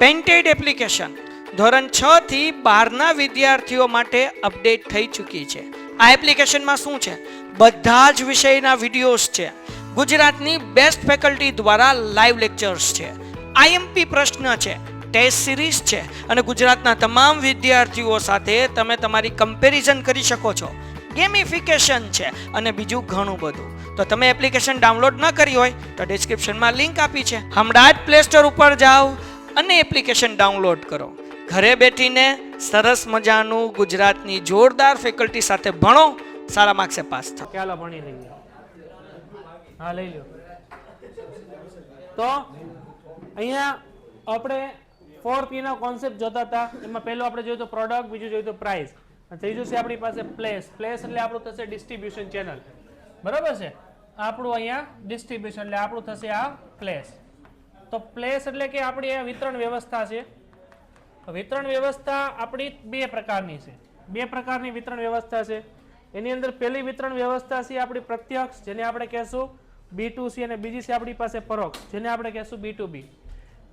Painted application ધોરણ 6 થી 12ના વિદ્યાર્થીઓ માટે અપડેટ થઈ ચૂકી છે. આ એપ્લિકેશનમાં શું છે? બધા જ વિષયના વિડીયોઝ છે. ગુજરાતની બેસ્ટ ફેકલ્ટી દ્વારા લાઈવ લેક્ચર્સ છે. આઈએમપી પ્રશ્ન છે, ટેસ્ટ સિરીઝ છે અને ગુજરાતના તમામ વિદ્યાર્થીઓ સાથે તમે તમારી કમ્પેરિઝન કરી શકો છો. ગેમિફિકેશન છે અને બીજું ઘણું બધું. તો તમે એપ્લિકેશન ડાઉનલોડ ન કરી હોય તો ડિસ્ક્રિપ્શનમાં લિંક આપી છે. હમણાં જ પ્લે સ્ટોર ઉપર જાઓ અને એપ્લિકેશન ડાઉનલોડ કરો. ઘરે બેઠીને સરસ મજાનું ગુજરાતની જોરદાર ફેકલ્ટી સાથે ભણો, સારા માર્ક્સે પાસ થાઓ. ચાલો ભણી લઈએ. હા લઈ લો. તો અહીંયા આપણે 4P નો કોન્સેપ્ટ જોતા હતા. એમાં પહેલો આપણે જોયું તો પ્રોડક્ટ, બીજું જોયું તો પ્રાઇસ, અને ત્રીજું છે આપણી પાસે પ્લેસ. પ્લેસ એટલે આપણું થશે ડિસ્ટ્રીબ્યુશન ચેનલ. બરાબર છે? આપણું અહીંયા ડિસ્ટ્રીબ્યુશન એટલે આપણું થશે આ પ્લેસ. તો પ્લેસ એટલે કે આપણી આ વિતરણ વ્યવસ્થા છે. વિતરણ વ્યવસ્થા આપણી બે પ્રકારની છે. બે પ્રકારની વિતરણ વ્યવસ્થા છે. એની અંદર પહેલી વિતરણ વ્યવસ્થા છે આપણી પ્રત્યક્ષ, જેને આપણે કહેશું B2C, અને બીજી છે આપણી પાસે પરોક્ષ, જેને આપણે કહેશું B2B.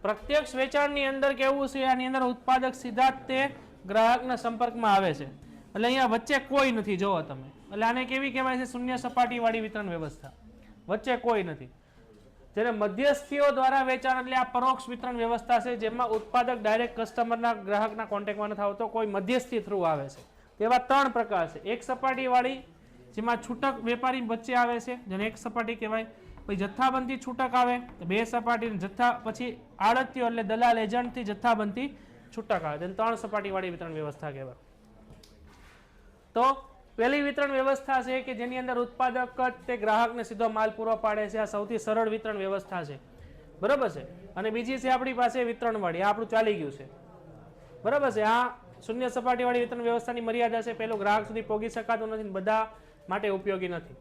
પ્રત્યક્ષ વેચાણની અંદર કેવું છે? આની અંદર ઉત્પાદક સીધા જ તે ગ્રાહકના સંપર્કમાં આવે છે. એટલે અહીંયા વચ્ચે કોઈ નથી. જોવો તમે, એટલે આને કેવી કહેવાય છે? શૂન્ય સપાટી વાળી વિતરણ વ્યવસ્થા. વચ્ચે કોઈ નથી. જેને મધ્યસ્થીઓ દ્વારા વેચાણ એટલે આ પરોક્ષ વિતરણ વ્યવસ્થા છે, જેમાં ઉત્પાદક ડાયરેક્ટ કસ્ટમરના ગ્રાહકના કોન્ટેક્ટમાં નથી આવતો, કોઈ મધ્યસ્થી થ્રુ આવે છે. તેવા ત્રણ પ્રકાર છે. એક સપાટી વાળી, જેમાં છૂટક વેપારી વચ્ચે આવે છે, જેને એક સપાટી કહેવાય. પછી જથ્થાબંધી છૂટક આવે, બે સપાટી. જથ્થા પછી આડતીઓ એટલે દલાલ એજન્ટથી જથ્થાબંધી છૂટક આવે, તેને ત્રણ સપાટી વાળી વિતરણ વ્યવસ્થા કહેવાય. તો પહેલી વિતરણ વ્યવસ્થા છે કે જેની અંદર ઉત્પાદક જ તે ગ્રાહકને સીધો માલ પૂરો પાડે છે. આ સૌથી સરળ વિતરણ વ્યવસ્થા છે. બરાબર છે? અને બીજી છે આપણી પાસે વિતરણ વાળી. આ આપણું ચાલી ગયું છે. બરાબર છે? આ શૂન્ય સપાટી વાળી વિતરણ વ્યવસ્થાની મર્યાદા છે. પેલું ગ્રાહક સુધી પહોંચી શકાતું નથી, બધા માટે ઉપયોગી નથી.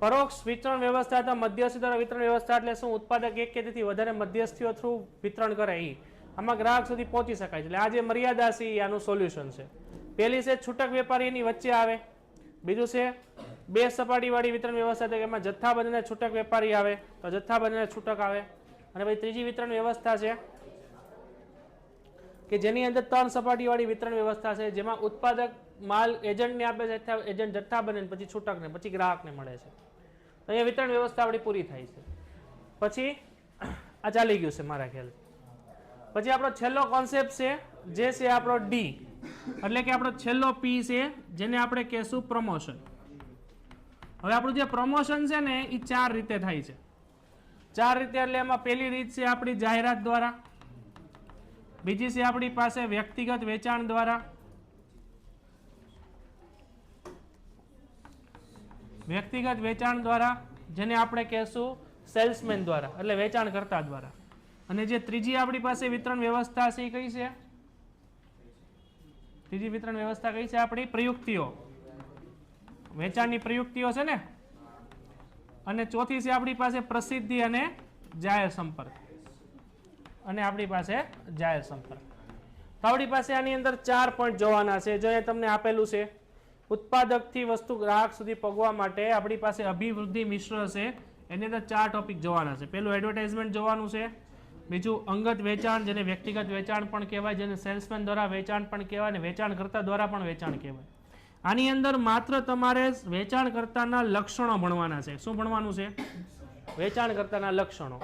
પરોક્ષ વિતરણ વ્યવસ્થા અથવા મધ્યસ્થી દ્વારા વિતરણ વ્યવસ્થા એટલે શું? ઉત્પાદક એક કે તેથી વધારે મધ્યસ્થીઓ થ્રુ વિતરણ કરે. આમાં ગ્રાહક સુધી પહોંચી શકાય છે. એટલે આ જે મર્યાદા છે એ આનું સોલ્યુશન છે. પહેલી છે છૂટક વેપારી એની વચ્ચે આવે. બીજું છે બે સપાટી વાળી વિતરણ વ્યવસ્થા, એમાં જથ્થાબંધ અને છૂટક વેપારી આવે, તો જથ્થાબંધ અને છૂટક આવે. અને પછી ત્રીજી વિતરણ વ્યવસ્થા છે કે જેની અંદર ત્રણ સપાટી વાળી વિતરણ વ્યવસ્થા છે, જેમાં ઉત્પાદક માલ એજન્ટને આપે છે, એજન્ટ જથ્થાબંધ, પછી છૂટકને, પછી ગ્રાહકને મળે છે. તો અહીંયા વિતરણ વ્યવસ્થા આપણી પૂરી થાય છે. પછી આ ચાલી ગયું છે મારા ખ્યાલ. પછી આપણો છેલ્લો કોન્સેપ્ટ છે, જે છે આપણો ડી, એટલે કે આપણો છેલ્લો P છે, જેને આપણે કહેશું પ્રમોશન. હવે આપણું જે પ્રમોશન છે ને એ ચાર રીતે થાય છે. ચાર રીતે એટલે એમાં પહેલી રીત છે આપણી જાહેરાત દ્વારા, બીજી છે આપણી પાસે વ્યક્તિગત વેચાણ દ્વારા, વ્યક્તિગત વેચાણ દ્વારા જેને આપણે કહેશું સેલ્સમેન દ્વારા, એટલે વેચાણકર્તા દ્વારા. અને જે ત્રીજી આપણી પાસે વિતરણ વ્યવસ્થા છે એ કઈ છે? ત્રીજી વિતરણ વ્યવસ્થા કઈ છે આપણી? પ્રયુક્તિઓ, વેચાણની પ્રયુક્તિઓ છે ને. અને ચોથી છે આપણી પાસે પ્રસિદ્ધિ અને જાહેર સંપર્ક. અને આપણી પાસે જાહેર સંપર્ક. તો આપણી પાસે આની અંદર 4 પોઈન્ટ જોવાના છે. જો અહીંયા તમને આપેલું છે ઉત્પાદકથી વસ્તુ ગ્રાહક સુધી પહોંચવા માટે આપણી પાસે અભિવૃદ્ધિ મિશ્ર છે. એની અંદર 4 ટોપિક જોવાના છે. પહેલું એડવર્ટાઇઝમેન્ટ જોવાનું છે, બીજું અંગત વેચાણ, જેને વ્યક્તિગત વેચાણ પણ કહેવાય, જેને સેલ્સમેન દ્વારા વેચાણ પણ કહેવાય, અને વેચાણકર્તા દ્વારા પણ વેચાણ કહેવાય. આની અંદર માત્ર તમારે વેચાણકર્તાના લક્ષણો ભણવાના છે. શું ભણવાનું છે? વેચાણકર્તાના લક્ષણો.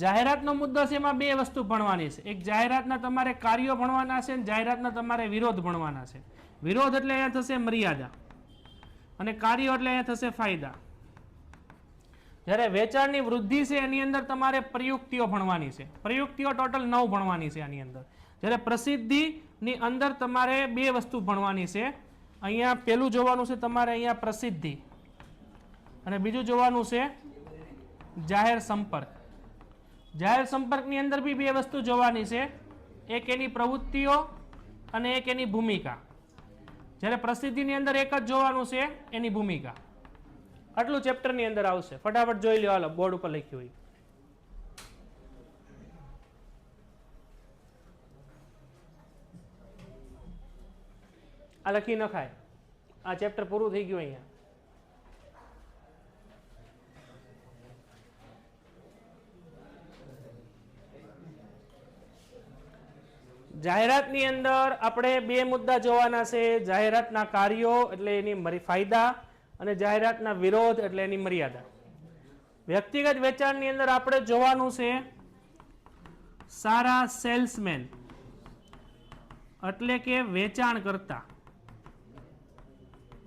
જાહેરાતનો મુદ્દો છે, એમાં બે વસ્તુ ભણવાની છે. એક જાહેરાતના તમારે કાર્યો ભણવાના છે, અને જાહેરાતના તમારે વિરોધ ભણવાના છે. વિરોધ એટલે અહીંયા થશે મર્યાદા, અને કાર્યો એટલે અહીંયા થશે ફાયદા. જ્યારે વેચાણની વૃદ્ધિ છે એની અંદર તમારે પ્રયુક્તિઓ ભણવાની છે. પ્રયુક્તિઓ ટોટલ 9 ભણવાની છે આની અંદર. જ્યારે પ્રસિદ્ધિની અંદર તમારે બે વસ્તુ ભણવાની છે. અહીંયા પેલું જોવાનું છે તમારે અહીંયા પ્રસિદ્ધિ, અને બીજું જોવાનું છે જાહેર સંપર્ક. જાહેર સંપર્કની અંદર બી બે વસ્તુ જોવાની છે, એક એની પ્રવૃત્તિઓ અને એક એની ભૂમિકા. જ્યારે પ્રસિદ્ધિની અંદર એક જ જોવાનું છે, એની ભૂમિકા. આટલું ચેપ્ટરની અંદર આવશે. ફટાફટ જોઈ લો, હાલો બોર્ડ ઉપર લખ્યું હોય. આ લખી નખાય. આ ચેપ્ટર પૂરું થઈ ગયું અહીંયા. જાહેરાતની અંદર આપણે બે મુદ્દા જોવાના છે, જાહેરાતના કાર્યો એટલે એની ફાયદા અને જાહેરાતના વિરોધ એટલે એની મર્યાદા. વ્યક્તિગત વેચાણની અંદર આપણે જોવાનું છે સારા સેલ્સમેન એટલે કે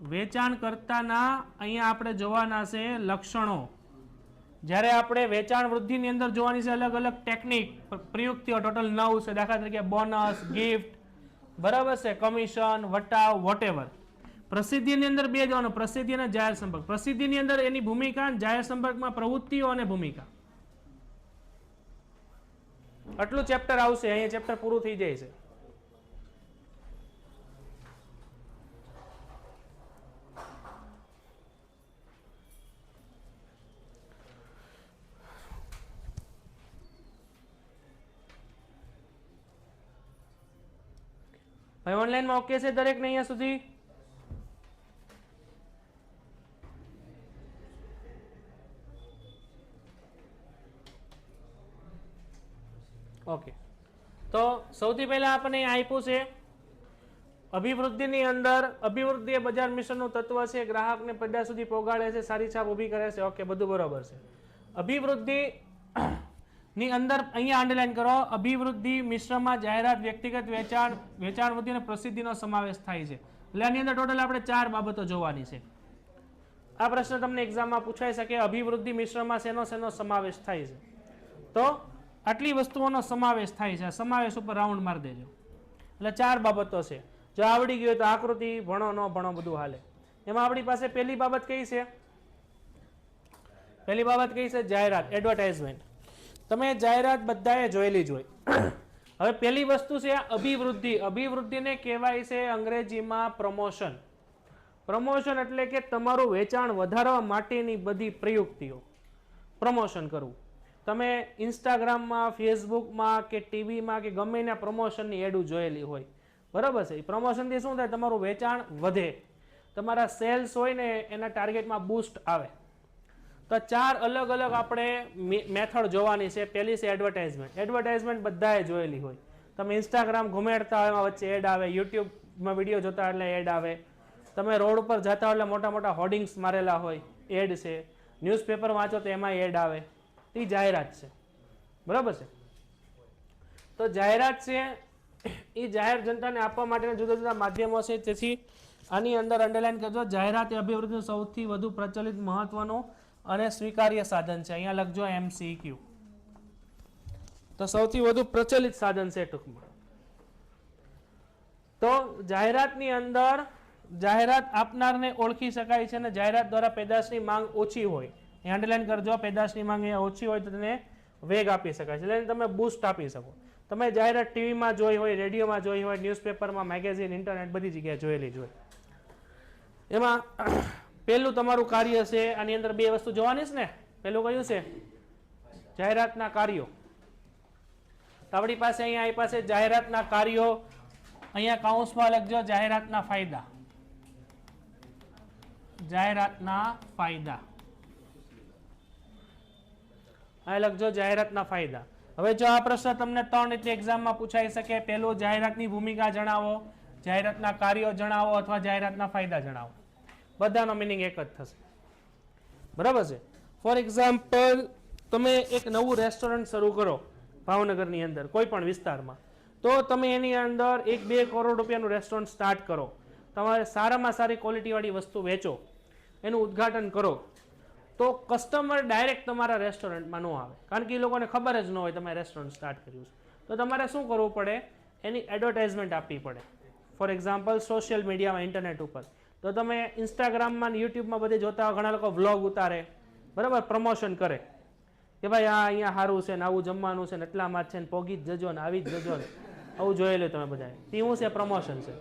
વેચાણકર્તાના અહીંયા આપણે જોવાના છે લક્ષણો. જ્યારે આપણે વેચાણ વૃદ્ધિની અંદર જોવાની છે અલગ અલગ ટેકનિક પ્રયુક્તિઓ ટોટલ 9 છે. દાખલા તરીકે બોનસ, ગિફ્ટ, બરાબર છે, કમિશન, વટાવ, વોટેવર. પ્રસિદ્ધિની અંદર બે જોવાનું, પ્રસિદ્ધિ અને જાહેર સંપર્ક. પ્રસિદ્ધિની અંદર એની ભૂમિકા, જાહેર સંપર્કમાં પ્રવૃત્તિઓ અને ભૂમિકા. આટલું ચેપ્ટર આવશે, અહીંયા ચેપ્ટર પૂરું થઈ જાય છે. ભાઈ ઓનલાઈનમાં ઓકે છે દરેક ને અહીંયા સુધી? ઓકે, તો સૌથી પહેલા આપણને આપ્યું છે અભિવૃદ્ધિની અંદર અભિવૃદ્ધિ એ બજાર મિશ્રણનું તત્વ છે, ગ્રાહકને પેદાશ સુધી પહોંચાડે છે, સારી છાપ ઊભી કરે છે. ઓકે, બધું બરોબર છે. અભિવૃદ્ધિ ની અંદર અહીંયા અંડરલાઈન કરો, અભિવૃદ્ધિ મિશ્રમાં જાહેરાત, વ્યક્તિગત વેચાણ, વેચાણ વૃદ્ધિ અને પ્રસિદ્ધિનો સમાવેશ થાય છે. એટલે આની અંદર ટોટલ આપણે 4 બાબતો જોવાની છે. આ પ્રશ્ન તમને એક્ઝામમાં પૂછાઈ શકે, અભિવૃદ્ધિ મિશ્રમાં શેનો સમાવેશ થાય છે? તો આટલી વસ્તુઓનો સમાવેશ થાય છે. સમાવેશ ઉપર રાઉન્ડ મારી દેજો. એટલે 4 બાબતો છે. જો આવડી ગયું તો આકૃતિ ભણો, ન ભણો બધું હાલે. એમાં આપણી પાસે પહેલી બાબત કઈ છે? પહેલી બાબત કઈ છે? જાહેરાત, એડવર્ટાઇઝમેન્ટ. તમે જાહેરાત બધાએ જોયેલી જ હોય. હવે પહેલી વસ્તુ છે અભિવૃદ્ધિ. અભિવૃદ્ધિને કહેવાય છે અંગ્રેજીમાં પ્રમોશન. પ્રમોશન એટલે કે તમારું વેચાણ વધારવા માટેની બધી પ્રયુક્તિઓ. પ્રમોશન કરવું. તમે ઇન્સ્ટાગ્રામમાં, ફેસબુકમાં કે ટીવીમાં કે ગમે એના પ્રમોશનની એડ જોયેલી હોય, બરાબર છે. પ્રમોશનથી શું થાય? તમારું વેચાણ વધે, તમારા સેલ્સ હોય ને એના ટાર્ગેટમાં બૂસ્ટ આવે. તો 4 અલગ અલગ આપણે મેથડ જોવાની છે. પહેલી છે એડવર્ટાઇઝમેન્ટ. એડવર્ટાઇઝમેન્ટ બધાએ જોયેલી હોય. તમે ઇન્સ્ટાગ્રામ ઘુમેડતા હોય એમાં વચ્ચે એડ આવે, યુટ્યુબમાં વિડીયો જોતા એટલે એડ આવે, તમે રોડ ઉપર જતા હોય એટલે મોટા મોટા હોર્ડિંગ્સ મારેલા હોય, એડ છે. ન્યૂઝપેપર વાંચો તો એમાં એડ આવે. એ જાહેરાત છે, બરાબર છે. તો જાહેરાત છે એ જાહેર જનતાને આપવા માટેના જુદા જુદા માધ્યમો છે. તેથી આની અંદર અંડરલાઈન કરજો, જાહેરાત એ અભિવૃદ્ધિનું સૌથી વધુ પ્રચલિત, મહત્વનું અને સ્વીકાર્ય સાધન છે. અહીંયા લખજો MCQ. તો સૌથી વધુ પ્રચલિત સાધન છે ટૂંકમાં. તો જાહેરાતની અંદર જાહેરાત આપનારને ઓળખી શકાય છે અને જાહેરાત દ્વારા પેદાશની માંગ ઓછી હોય, એ અંડરલાઈન કરજો. પેદાશની માંગ અહીંયા ઓછી હોય તો તેને વેગ આપી શકાય છે, એટલે તમે બૂસ્ટ આપી શકો. તમે જાહેરાત ટીવીમાં જોઈ હોય, રેડિયોમાં જોઈ હોય, ન્યૂઝપેપરમાં, મેગેઝિન, ઇન્ટરનેટ બધી જગ્યાએ જોયેલી જ હોય. એમાં પહેલું તમારું કાર્ય છે. આની અંદર 2 વસ્તુ જોવાની છે ને. પહેલું કયું છે? જાહેરાતના કાર્યો. આપણી પાસે અહીંયા આપી પાસે જાહેરાતના કાર્યો. અહીંયા કૌંસમાં લખજો જાહેરાતના ફાયદા. જાહેરાતના ફાયદા. આ લખજો જાહેરાતના ફાયદા. હવે જો આ પ્રશ્ન તમને 3 રીતે એક્ઝામમાં પૂછાઈ શકે. પહેલું, જાહેરાતની ભૂમિકા જણાવો, જાહેરાતના કાર્યો જણાવો અથવા જાહેરાતના ફાયદા જણાવો. બધાનો મિનિંગ એક જ થશે, બરાબર છે. ફોર એક્ઝામ્પલ, તમે એક નવું રેસ્ટોરન્ટ શરૂ કરો ભાવનગરની અંદર કોઈ પણ વિસ્તારમાં, તો તમે એની અંદર 1-2 કરોડ રૂપિયાનું રેસ્ટોરન્ટ સ્ટાર્ટ કરો. તમારે સારામાં સારી ક્વોલિટીવાળી વસ્તુ વેચો, એનું ઉદ્ઘાટન કરો, તો કસ્ટમર ડાયરેક્ટ તમારા રેસ્ટોરન્ટમાં ન આવે, કારણ કે એ લોકોને ખબર જ ન હોય તમે રેસ્ટોરન્ટ સ્ટાર્ટ કર્યું છે. તો તમારે શું કરવું પડે? એની એડવર્ટાઇઝમેન્ટ આપવી પડે. ફોર એક્ઝામ્પલ, સોશિયલ મીડિયામાં, ઇન્ટરનેટ ઉપર. તો તમે ઇન્સ્ટાગ્રામમાં, યુટ્યુબમાં બધે જોતા ઘણા લોકો વ્લોગ ઉતારે, બરાબર, પ્રમોશન કરે કે ભાઈ આ અહીંયા સારું છે ને આવું જમવાનું છે ને એટલામાં જ છે ને પોગી જ જજો ને આવી જ જજો ને, આવું જોયેલું તમે બધાએ. તે શું છે? પ્રમોશન છે.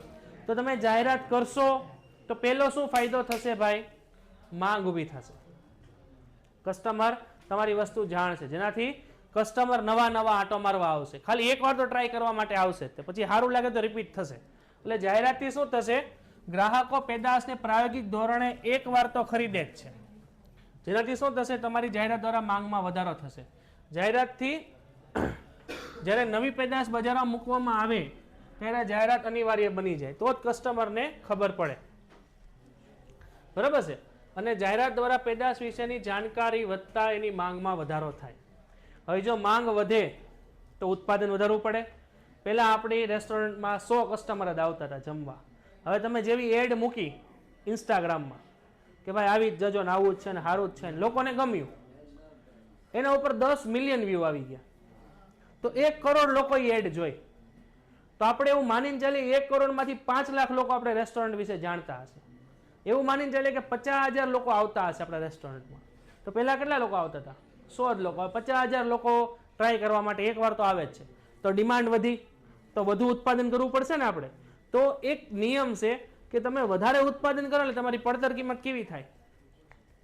તો તમે જાહેરાત કરશો તો પહેલો શું ફાયદો થશે ભાઈ? માંગ ઊભી થશે. કસ્ટમર તમારી વસ્તુ જાણશે, જેનાથી કસ્ટમર નવા આંટો મારવા આવશે. ખાલી એકવાર તો ટ્રાય કરવા માટે આવશે, પછી સારું લાગે તો રિપીટ થશે. એટલે જાહેરાતથી શું થશે? ગ્રાહકો પેદાશને પ્રાયોગિક ધોરણે એકવાર તો ખરીદે જ છે, જેનાથી શું થશે? તમારી જાહેરાત દ્વારા માંગમાં વધારો થશે. જાહેરાતથી જ્યારે નવી પેદાશ બજારમાં મૂકવામાં આવે ત્યારે જાહેરાત અનિવાર્ય બની જાય, તો જ કસ્ટમરને ખબર પડે. બરાબર છે. અને જાહેરાત દ્વારા પેદાશ વિશેની જાણકારી વધતા એની માંગમાં વધારો થાય. હવે જો માંગ વધે તો ઉત્પાદન વધારવું પડે. પહેલા આપણી રેસ્ટોરન્ટમાં 100 કસ્ટમર જ આવતા હતા જમવા. હવે તમે જેવી એડ મૂકી ઇન્સ્ટાગ્રામમાં કે ભાઈ આવી જ જજો ને આવું જ છે ને સારું જ છે ને લોકોને ગમ્યું, એના ઉપર 10 મિલિયન વ્યૂ આવી ગયા, તો 1 કરોડ લોકો એડ જોઈ. તો આપણે એવું માનીને ચાલીએ 1 કરોડમાંથી 5 લાખ લોકો આપણે રેસ્ટોરન્ટ વિશે જાણતા હશે. એવું માનીને ચાલીએ કે 50,000 લોકો આવતા હશે આપણા રેસ્ટોરન્ટમાં. તો પહેલા કેટલા લોકો આવતા હતા? 100 જ લોકો. 50,000 લોકો ટ્રાય કરવા માટે એકવાર તો આવે જ છે. તો ડિમાન્ડ વધી તો વધુ ઉત્પાદન કરવું પડશે ને આપણે. તો એક નિયમ છે કે તમે વધારે ઉત્પાદન કરો એટલે તમારી પડતર કિંમત કેવી થાય?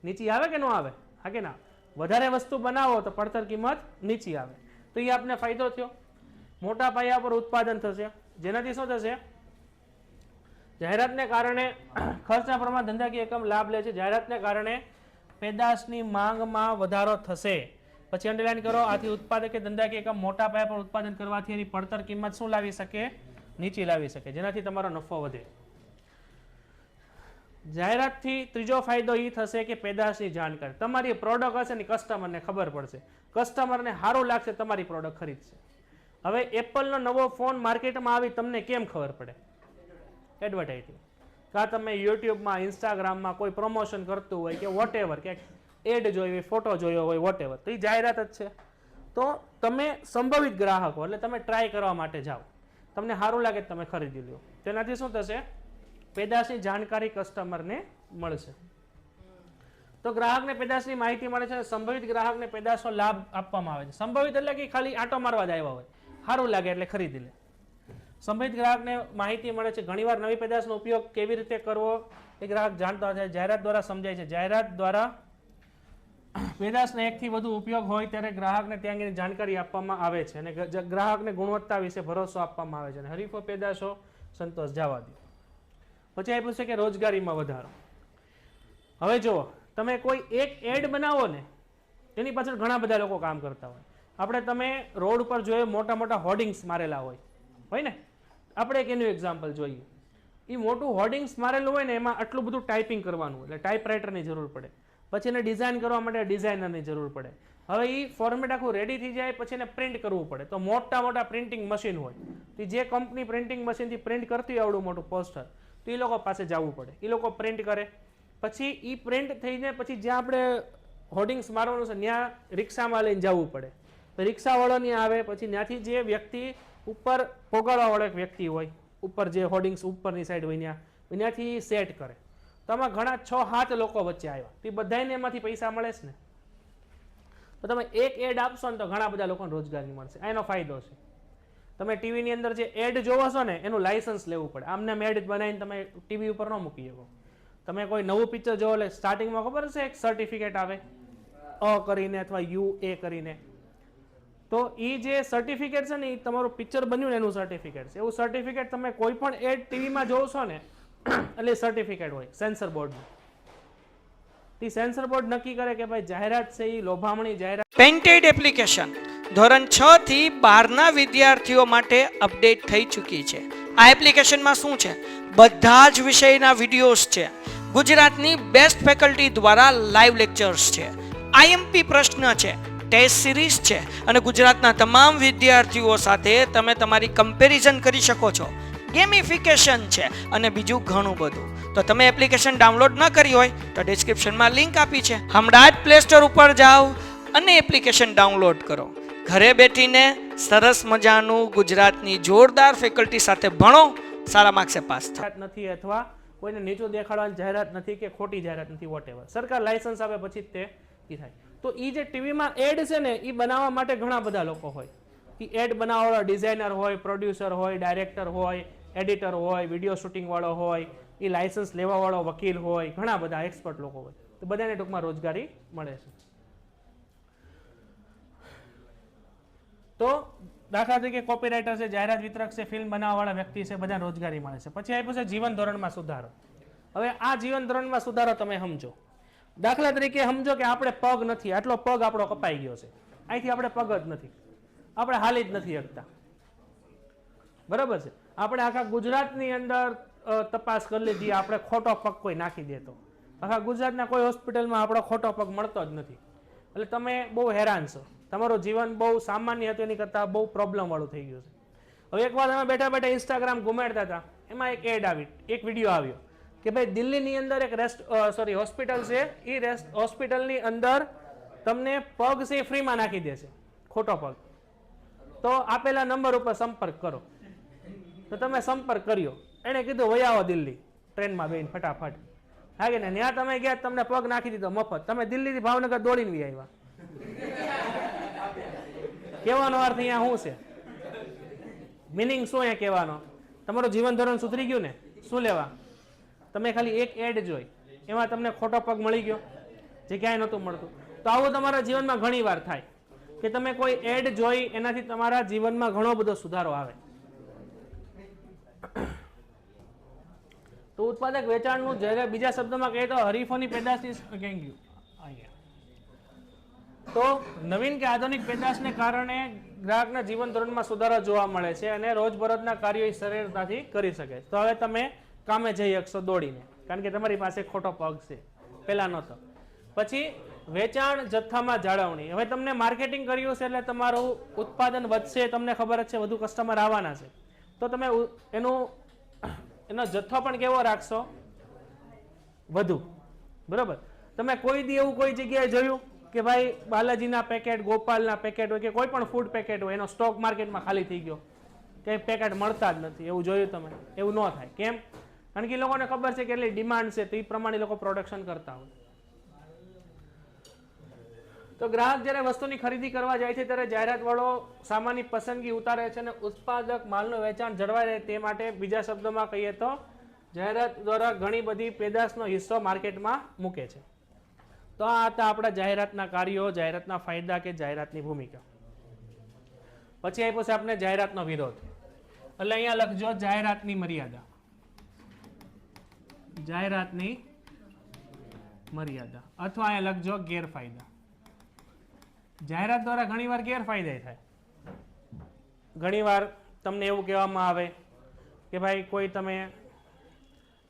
નીચી આવે કે ન આવે? હા કે ના? વધારે વસ્તુ બનાવો તો પડતર કિંમત નીચી આવે. તો એ આપને ફાયદો થયો. મોટા પાયા પર ઉત્પાદન થશે, જેનાથી શું થશે? જાહેરાતને કારણે ખર્ચના પ્રમાણ ધંધાકીય એકમ લાભ લે છે. જાહેરાતને કારણે પેદાશની માંગમાં વધારો થશે. પછી અંડરલાઈન કરો, આથી ઉત્પાદકે ધંધાકીય એકમ મોટા પાયા પર ઉત્પાદન કરવાથી એની પડતર કિંમત શું લાવી શકે? નીચી લાવી શકે, જેનાથી તમારો નફો વધે. જાહેરાતથી ત્રીજો ફાયદો એ થશે કે પેદાશની જાણકારી. તમારી પ્રોડક્ટ હશે ને કસ્ટમરને ખબર પડશે, કસ્ટમરને સારું લાગશે, તમારી પ્રોડક્ટ ખરીદશે. હવે એપલનો નવો ફોન માર્કેટમાં આવી તમને કેમ ખબર પડે? એડવર્ટાઇઝિંગ. કાં તમે યુટ્યુબમાં, ઇન્સ્ટાગ્રામમાં કોઈ પ્રમોશન કરતું હોય કે વોટ એવર, કે એડ જોઈ હોય, ફોટો જોયો હોય, વોટ એવર, તો એ જાહેરાત જ છે. તો તમે સંભવિત ગ્રાહકો, એટલે તમે ટ્રાય કરવા માટે જાઓ, તમને સારું લાગે તમે ખરીદી લો. તેનાથી શું થશે? પેદાશની જાણકારી કસ્ટમરને મળશે. તો ગ્રાહકને પેદાશની માહિતી મળે છે. સંભવિત ગ્રાહકને પેદાશનો લાભ આપવામાં આવે છે. સંભવિત એટલે કે ખાલી આટો મારવા જ આવ્યા હોય, સારું લાગે એટલે ખરીદી લે. સંભવિત ગ્રાહકને માહિતી મળે છે. ઘણીવાર નવી પેદાશનો ઉપયોગ કેવી રીતે કરવો એ ગ્રાહક જાણતો હોય છે. જાહેરાત દ્વારા સમજાય છે. જાહેરાત દ્વારા પેદાશનો એકથી વધુ ઉપયોગ હોય ત્યારે ગ્રાહકને ત્યાં અંગેની જાણકારી આપવામાં આવે છે અને ગ્રાહકને ગુણવત્તા વિશે ભરોસો આપવામાં આવે છે. અને હરીફો પેદાશો સંતોષ જવા દો. પછી આપ્યું છે કે રોજગારીમાં વધારો. હવે જુઓ, તમે કોઈ એક એડ બનાવો ને, એની પાછળ ઘણા બધા લોકો કામ કરતા હોય. આપણે તમે રોડ ઉપર જોઈએ મોટા મોટા હોર્ડિંગ્સ મારેલા હોય ને. આપણે એક એનું એક્ઝામ્પલ જોઈએ. એ મોટું હોર્ડિંગ્સ મારેલું હોય ને, એમાં આટલું બધું ટાઈપિંગ કરવાનું હોય, એટલે ટાઈપરાઇટરની જરૂર પડે. પછી એને ડિઝાઇન કરવા માટે ડિઝાઇનરની જરૂર પડે. હવે એ ફોર્મેટ આખું રેડી થઈ જાય પછી એને પ્રિન્ટ કરવું પડે. તો મોટા મોટા પ્રિન્ટિંગ મશીન હોય, તો જે કંપની પ્રિન્ટિંગ મશીનથી પ્રિન્ટ કરતી હોય આવડું મોટું પોસ્ટર, તો એ લોકો પાસે જવું પડે. એ લોકો પ્રિન્ટ કરે. પછી એ પ્રિન્ટ થઈને પછી જ્યાં આપણે હોર્ડિંગ્સ મારવાનું છે ત્યાં રિક્ષામાં લઈને જવું પડે. તો રિક્ષાવાળો ત્યાં આવે, પછી ત્યાંથી જે વ્યક્તિ ઉપર પોગાડવાવાળો એક વ્યક્તિ હોય, ઉપર જે હોર્ડિંગ્સ ઉપરની સાઈડ હોય ત્યાંથી સેટ કરે. તો આમાં ઘણા 6-7 લોકો વચ્ચે આવ્યા, તો એ બધાને એમાંથી પૈસા મળે છે ને. તો તમે એક એડ આપશો ને તો ઘણા બધા લોકોને રોજગારી મળશે. એનો ફાયદો છે. તમે ટીવીની અંદર જે એડ જોવો છો ને એનું લાયસન્સ લેવું પડે. આમને એડ બનાવીને તમે ટીવી ઉપર ન મૂકી શકો. તમે કોઈ નવું પિક્ચર જોવો એટલે સ્ટાર્ટિંગમાં ખબર હશે એક સર્ટિફિકેટ આવે, અ કરીને અથવા યુ કરીને. તો એ જે સર્ટિફિકેટ છે ને એ તમારું પિક્ચર બન્યું ને એનું સર્ટિફિકેટ છે. એવું સર્ટિફિકેટ તમે કોઈ પણ એડ ટીવીમાં જોવો છો ને એટલે સર્ટિફિકેટ હોય સેન્સર બોર્ડનું. એ સેન્સર બોર્ડ નક્કી કરે કે ભાઈ જાહેરાત છે એ લોભામણી જાહેરાત. પેન્ટેડ એપ્લિકેશન ધોરણ 6 થી 12ના વિદ્યાર્થીઓ માટે અપડેટ થઈ ચૂકી છે. આ એપ્લિકેશનમાં શું છે? બધા જ વિષયના વિડીયોઝ છે. ગુજરાતની બેસ્ટ ફેકલ્ટી દ્વારા લાઈવ લેક્ચર્સ છે. આઈએમપી પ્રશ્ન છે, ટેસ્ટ સિરીઝ છે અને ગુજરાતના તમામ વિદ્યાર્થીઓ સાથે તમે તમારી કમ્પેરિઝન કરી શકો છો. ગેમિફિકેશન છે અને બીજું ઘણું બધું. તો તમે એપ્લિકેશન ડાઉનલોડ ન કરી હોય તો ડિસ્ક્રિપ્શનમાં લિંક આપી છે. હમણાં જ પ્લે સ્ટોર ઉપર જાઓ અને એપ્લિકેશન ડાઉનલોડ કરો. ઘરે બેઠીને સરસ મજાનું ગુજરાતની જોરદાર ફેકલ્ટી સાથે ભણો, સારા માર્ક્સે પાસ થાઓ. નથી અથવા કોઈને નીચું દેખાડવાની જાહેરાત નથી કે ખોટી જાહેરાત નથી, વોટેવર. સરકાર લાયસન્સ આપે પછી જ તે થાય. તો એ જે ટીવીમાં એડ છે ને એ બનાવવા માટે ઘણા બધા લોકો હોય. એ એડ બનાવવાવાળા ડિઝાઇનર હોય, પ્રોડ્યુસર હોય, ડાયરેક્ટર હોય, એડિટર હોય, વિડીયો શૂટિંગ વાળો હોય, એ લાયસન્સ લેવાવાળો વકીલ હોય, ઘણા બધા એક્સપર્ટ લોકો હોય. તો બધાને ટૂંકમાં રોજગારી મળે છે. તો દાખલા તરીકે કોપીરાઇટર છે, જાહેરાત વિતરક છે, ફિલ્મ બનાવવાવાળા વ્યક્તિ છે, બધાને રોજગારી મળે છે. પછી આપ્યું છે જીવન ધોરણમાં સુધારો. હવે આ જીવન ધોરણમાં સુધારો તમે સમજો. દાખલા તરીકે સમજો કે આપણે પગ નથી, આટલો પગ આપણો કપાઈ ગયો છે, અહીંથી આપણે પગ જ નથી, આપણે હાલી જ નથી શકતા. બરાબર છે. આપણે આખા ગુજરાતની અંદર તપાસ કરી લીધી, આપણે ખોટો પગ કોઈ નાખી દેતો. આખા ગુજરાતના કોઈ હોસ્પિટલમાં આપણો ખોટો પગ મળતો જ નથી. એટલે તમે બહુ હેરાન છો, તમારું જીવન બહુ સામાન્ય હતું એની કરતાં બહુ પ્રોબ્લેમવાળું થઈ ગયું છે. હવે એકવાર તમે બેઠા બેઠા ઇન્સ્ટાગ્રામ ઘુમાડતા હતા, એમાં એક એડ આવી, એક વિડીયો આવ્યો કે ભાઈ દિલ્હીની અંદર એક હોસ્પિટલ છે, એ હોસ્પિટલની અંદર તમને પગ છે એ ફ્રીમાં નાખી દેશે, ખોટો પગ. તો આપેલા નંબર ઉપર સંપર્ક કરો. તો તમે સંપર્ક કર્યો, એણે કીધું વહી આવો દિલ્હી ટ્રેનમાં બેન ફટાફટ. હા કે ને, ત્યાં તમે ગયા, તમને પગ નાખી દીધો મફત. તમે દિલ્હીથી ભાવનગર દોડીને બી આવ્યા. કહેવાનો અર્થ અહીંયા શું છે? મિનિંગ શું અહીંયા કહેવાનો? તમારું જીવન ધોરણ સુધરી ગયું ને? શું લેવા? તમે ખાલી એક એડ જોઈ, એમાં તમને ખોટો પગ મળી ગયો જે ક્યાંય નહોતું મળતું. તો આવું તમારા જીવનમાં ઘણી વાર થાય કે તમે કોઈ એડ જોઈ, એનાથી તમારા જીવનમાં ઘણો બધો સુધારો આવે. તો ઉત્પાદક વેચાણનું જ્યારે બીજા શબ્દોમાં કહીએ તો હરીફોની પેદાશની ક્યાં ગયું અહીંયા. તો નવીન કે આધુનિક પેદાશને કારણે ગ્રાહકના જીવન ધોરણમાં સુધારો જોવા મળે છે અને રોજબરોજના કાર્યો સરળતાથી કરી શકે છે. તો હવે તમે કામે જઈ શકશો દોડીને, કારણ કે તમારી પાસે ખોટો પગ છે, પહેલા નહોતો. પછી વેચાણ જથ્થામાં જાળવણી. હવે તમને માર્કેટિંગ કર્યું છે એટલે તમારું ઉત્પાદન વધશે, તમને ખબર જ છે વધુ કસ્ટમર આવવાના છે. તો તમે એનો જથ્થો પણ કેવો રાખશો? વધુ. બરાબર. તમે કોઈ દી એવું કોઈ જગ્યાએ જોયું કે ભાઈ બાલાજીના પેકેટ, ગોપાલના પેકેટ હોય કે કોઈ પણ ફૂડ પેકેટ હોય, એનો સ્ટોક માર્કેટમાં ખાલી થઈ ગયો, કે પેકેટ મળતા જ નથી, એવું જોયું તમે? એવું ન થાય. કેમ? કારણ કે લોકોને ખબર છે કે એટલી ડિમાન્ડ છે, તો એ પ્રમાણે લોકો પ્રોડક્શન કરતા હોય. તો ગ્રાહક જ્યારે વસ્તુની ખરીદી કરવા જાય છે ત્યારે જાહેરાત વાળો સામાનની પસંદગી ઉતારે છે અને ઉત્પાદક માલનું વેચાણ જળવાઈ રહે તે માટે બીજા શબ્દોમાં કહીએ તો જાહેરાત દ્વારા ઘણી બધી પેદાશનો હિસ્સો માર્કેટમાં મૂકે છે. તો આ હતા આપણા જાહેરાતના કાર્યો, જાહેરાતના ફાયદા કે જાહેરાતની ભૂમિકા. પછી આપ્યો છે આપણે જાહેરાતનો વિરોધ. એટલે અહીંયા લખજો જાહેરાતની મર્યાદા. જાહેરાતની મર્યાદા અથવા અહીંયા લખજો ગેરફાયદા. જાહેરાત દ્વારા ઘણીવાર ગેરફાયદા થાય. ઘણીવાર તમને એવું કહેવામાં આવે કે ભાઈ કોઈ તમે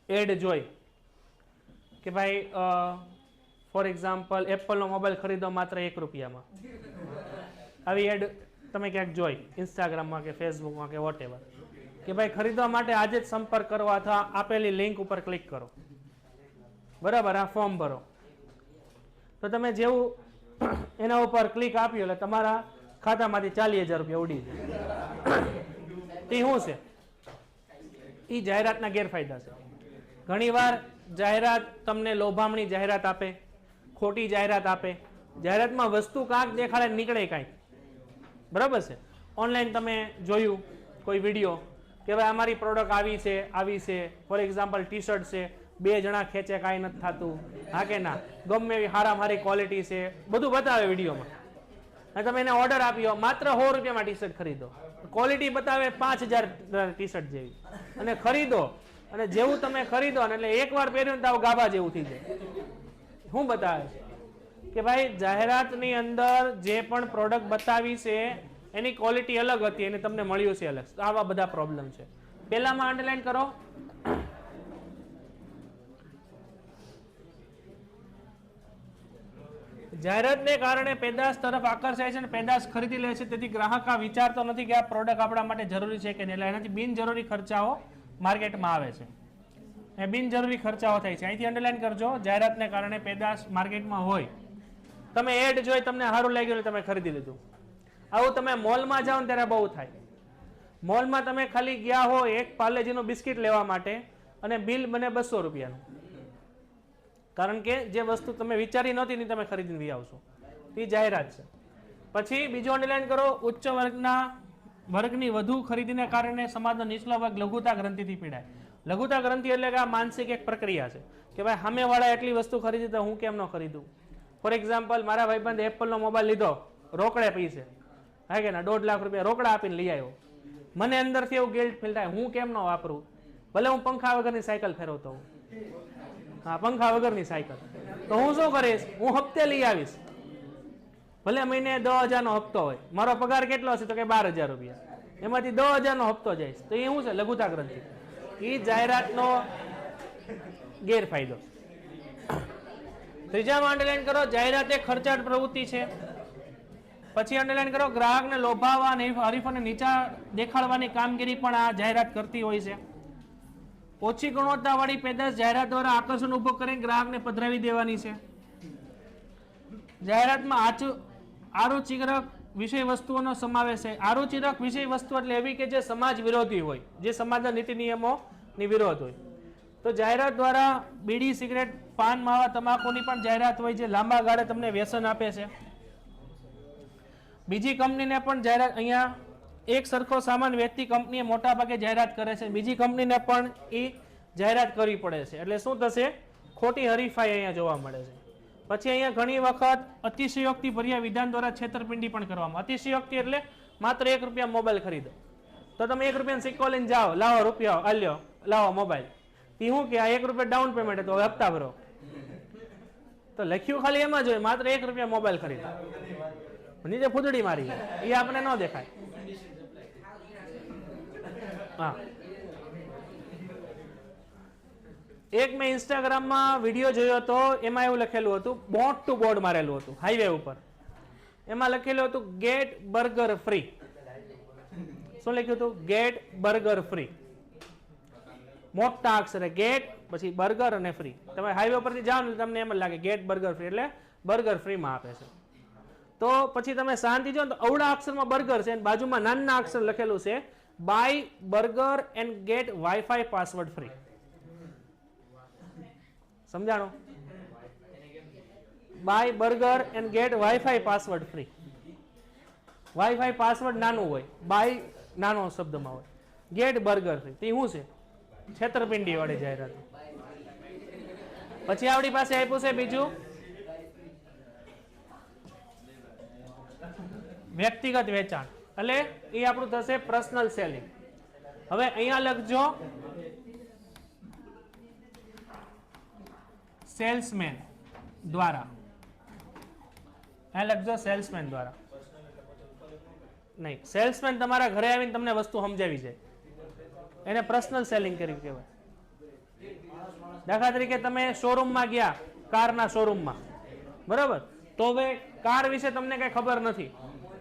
એડ જોઈ કે ભાઈ ફોર એક્ઝામ્પલ એપલનો મોબાઈલ ખરીદો માત્ર 1 રૂપિયામાં. આવી એડ તમે ક્યાંક જોઈ ઇન્સ્ટાગ્રામમાં કે ફેસબુકમાં કે વોટેવર, કે ભાઈ ખરીદવા માટે આજે જ સંપર્ક કરો અથવા આપેલી લિંક ઉપર ક્લિક કરો. બરાબર, આ ફોર્મ ભરો. તો તમે જેવું એના ઉપર ક્લિક આપ્યું એટલે તમારા ખાતામાંથી 40,000 રૂપિયા ઉડી જાય. એ શું છે? એ જાહેરાતના ગેરફાયદા છે. ઘણીવાર જાહેરાત તમને લોભામણી જાહેરાત આપે, ખોટી જાહેરાત આપે. જાહેરાતમાં વસ્તુ કાંક દેખાડે, નીકળે કાંઈક. બરાબર છે. ઓનલાઈન તમે જોયું કોઈ વિડીયો કે ભાઈ અમારી પ્રોડક્ટ આવી છે, ફોર એક્ઝામ્પલ ટી શર્ટ છે, 2 જણા ખેંચે કાંઈ નથી થતું, હા કે ના, ગમે એવી સારી ક્વોલિટી છે, બધું બતાવે વિડીયોમાં. અને તમે એને ઓર્ડર આપ્યો, માત્ર 100 રૂપિયામાં ટી શર્ટ ખરીદો, ક્વોલિટી બતાવે 5,000 ટી શર્ટ જેવી, અને ખરીદો. અને જેવું તમે ખરીદો ને એટલે એકવાર પહેર્યું ને તો ગાભા જેવું થઈ જાય. શું બતાવે છે કે ભાઈ જાહેરાતની અંદર જે પણ પ્રોડક્ટ બતાવી છે એની ક્વોલિટી અલગ હતી અને તમને મળ્યું છે અલગ. આવા બધા પ્રોબ્લેમ છે. પહેલામાં અંડરલાઈન કરો. જાહેરાતને કારણે પેદાશ તરફ આકર્ષાય છે અને પેદાશ ખરીદી લે છે. તેથી ગ્રાહક આ વિચારતો નથી કે આ પ્રોડક્ટ આપણા માટે જરૂરી છે કે નહીં. એટલે એનાથી બિનજરૂરી ખર્ચાઓ માર્કેટમાં આવે છે. એ બિનજરૂરી ખર્ચાઓ થાય છે. અહીંથી અંડરલાઈન કરજો. જાહેરાતને કારણે પેદાશ માર્કેટમાં હોય, તમે એડ જોઈ, તમને સારું લાગ્યું, તમે ખરીદી લીધું. આવું તમે મોલમાં જાઓ ને ત્યારે બહુ થાય. મોલમાં તમે ખાલી ગયા હો એક પાર્લેજીનું બિસ્કિટ લેવા માટે અને બિલ બને 200 રૂપિયાનું, કારણ કે જે વસ્તુ તમે વિચારી નહોતી ને તમે ખરીદીને લઈ આવશો. એ જાહેરાત છે. પછી બીજું અંડરલાઈન કરો. ઉચ્ચ વર્ગની વધુ ખરીદીને કારણે સમાજનો નીચલો વર્ગ લઘુતા ગ્રંથિથી પીડાય. લઘુતા ગ્રંથિ એટલે કે આ માનસિક એક પ્રક્રિયા છે કે ભાઈ સામેવાળા એટલી વસ્તુ ખરીદી તો હું કેમ ન ખરીદું. ફોર એક્ઝામ્પલ મારા ભાઈબંધે એપલનો મોબાઈલ લીધો, રોકડે પૈસે, હા કે ના, 1.5 લાખ રૂપિયા રોકડા આપીને લઈ આવ્યો. મને અંદરથી એવું ગિલ્ટ ફીલ થાય, હું કેમ ન વાપરું? ભલે હું પંખા વગરની સાયકલ ફેરવતો હોઉં, હા, પંખા વગરની સાયકલ, તો હું શું કરીશ? હું હપ્તે લઈ આવીશ. ભલે મહિને 10,000 નો હપ્તો હોય, મારો પગાર કેટલો હશે? તો કે 12,000 રૂપિયા. એમાંથી 10,000નો હપ્તો જાય છે. તો એ શું છે? લઘુતા ગ્રંથિ. એ જાહેરાતનો ગેરફાયદો. ત્રીજામાં અંડરલાઈન કરો, જાહેરાત એ ખર્ચાળ પ્રવૃત્તિ છે. પછી અંડરલાઈન કરો, ગ્રાહકને લોભાવવા અને હરીફોને નીચા દેખાડવાની કામગીરી પણ આ જાહેરાત કરતી હોય છે. ઓછી ગુણવત્તાવાળી પેદાશ જાહેરાત દ્વારા આકર્ષણ ઉભું કરીને ગ્રાહકને પધરાવી દેવાની છે. જાહેરાતમાં આરુચિકરક વિષય વસ્તુઓનો સમાવેશ છે. આરુચિકરક વિષય વસ્તુ એટલે એવી કે જે સમાજ વિરોધી હોય, જે સમાજના નીતિ નિયમોની વિરોધ હોય. તો જાહેરાત દ્વારા બીડી, સિગરેટ, પાન, માવા, તમાકુની પણ જાહેરાત હોય, જે લાંબા ગાળે તમને વ્યસન આપે છે. બીજી કંપનીને પણ જાહેરાત, અહીંયા એક સરખો સામાન વેચતી કંપનીએ મોટા ભાગે જાહેરાત કરે છે, બીજી કંપનીને પણ એ જાહેરાત કરવી પડે છે. એટલે શું થશે? ખોટી હરીફાઈ અહીંયા જોવા મળે છે. પછી અહીંયા ઘણી વખત અતિશયોક્તિ ભર્યા વિધાન દ્વારા છેતરપિંડી પણ કરવામાં. અતિશયોક્તિ એટલે માત્ર ₹1 મોબાઈલ ખરીદો, તો તમે ₹1 સિક્કો લઈને જાઓ, લાવો રૂપિયા, આલ્યો, લાવો મોબાઈલ. એ શું કે આ ₹1 ડાઉન પેમેન્ટ હતો, હવે હપ્તા ભરો. તો લખ્યું ખાલી એમાં જ હોય, માત્ર ₹1 મોબાઈલ ખરીદો. નીચે ફૂદડી મારી, એ આપણે ન દેખાય. હા, એક મેં ઇન્સ્ટાગ્રામમાં વિડીયો જોયો હતો, એમાં એવું લખેલું હતું, મોટું બોર્ડ મારેલું હતું હાઈવે ઉપર. એમાં લખેલું હતું ગેટ બર્ગર ફ્રી. શું લખ્યું હતું? Get burger free. મોટા અક્ષરે ગેટ, પછી બર્ગર અને ફ્રી. તમે હાઈવે પરથી જાઓ ને તમને એમ જ લાગે ગેટ બર્ગર ફ્રી એટલે બર્ગર ફ્રીમાં આપે છે. તો પછી તમે શાંતિ જો તો અવળા અક્ષરમાં બર્ગર છે, બાજુમાં નાના અક્ષર લખેલું છે buy burger and get WiFi password free. સમજાણો? Buy burger and get WiFi password free. WiFi password નાનું હોય, બાય નાનો શબ્દમાં હોય, ગેટ બર્ગર ફ્રી. તે શું છે? છેતરપિંડી વાળી જાહેરાત. પછી આપણી પાસે આપ્યું છે બીજું વ્યક્તિગત વેચાણ, એટલે એ આપણું થશે પર્સનલ સેલિંગ. હવે અહીંયા લખજો સેલ્સમેન દ્વારા. અહીંયા લખજો સેલ્સમેન દ્વારા. નહીં, સેલ્સમેન તમારા ઘરે આવીને તમને વસ્તુ સમજાવી જાય, એને પર્સનલ સેલિંગ કરી કહેવાય. દાખલા તરીકે તમે શોરૂમમાં ગયા, કારના શોરૂમમાં, બરાબર? તો હવે કાર વિશે તમને કઈ ખબર નથી,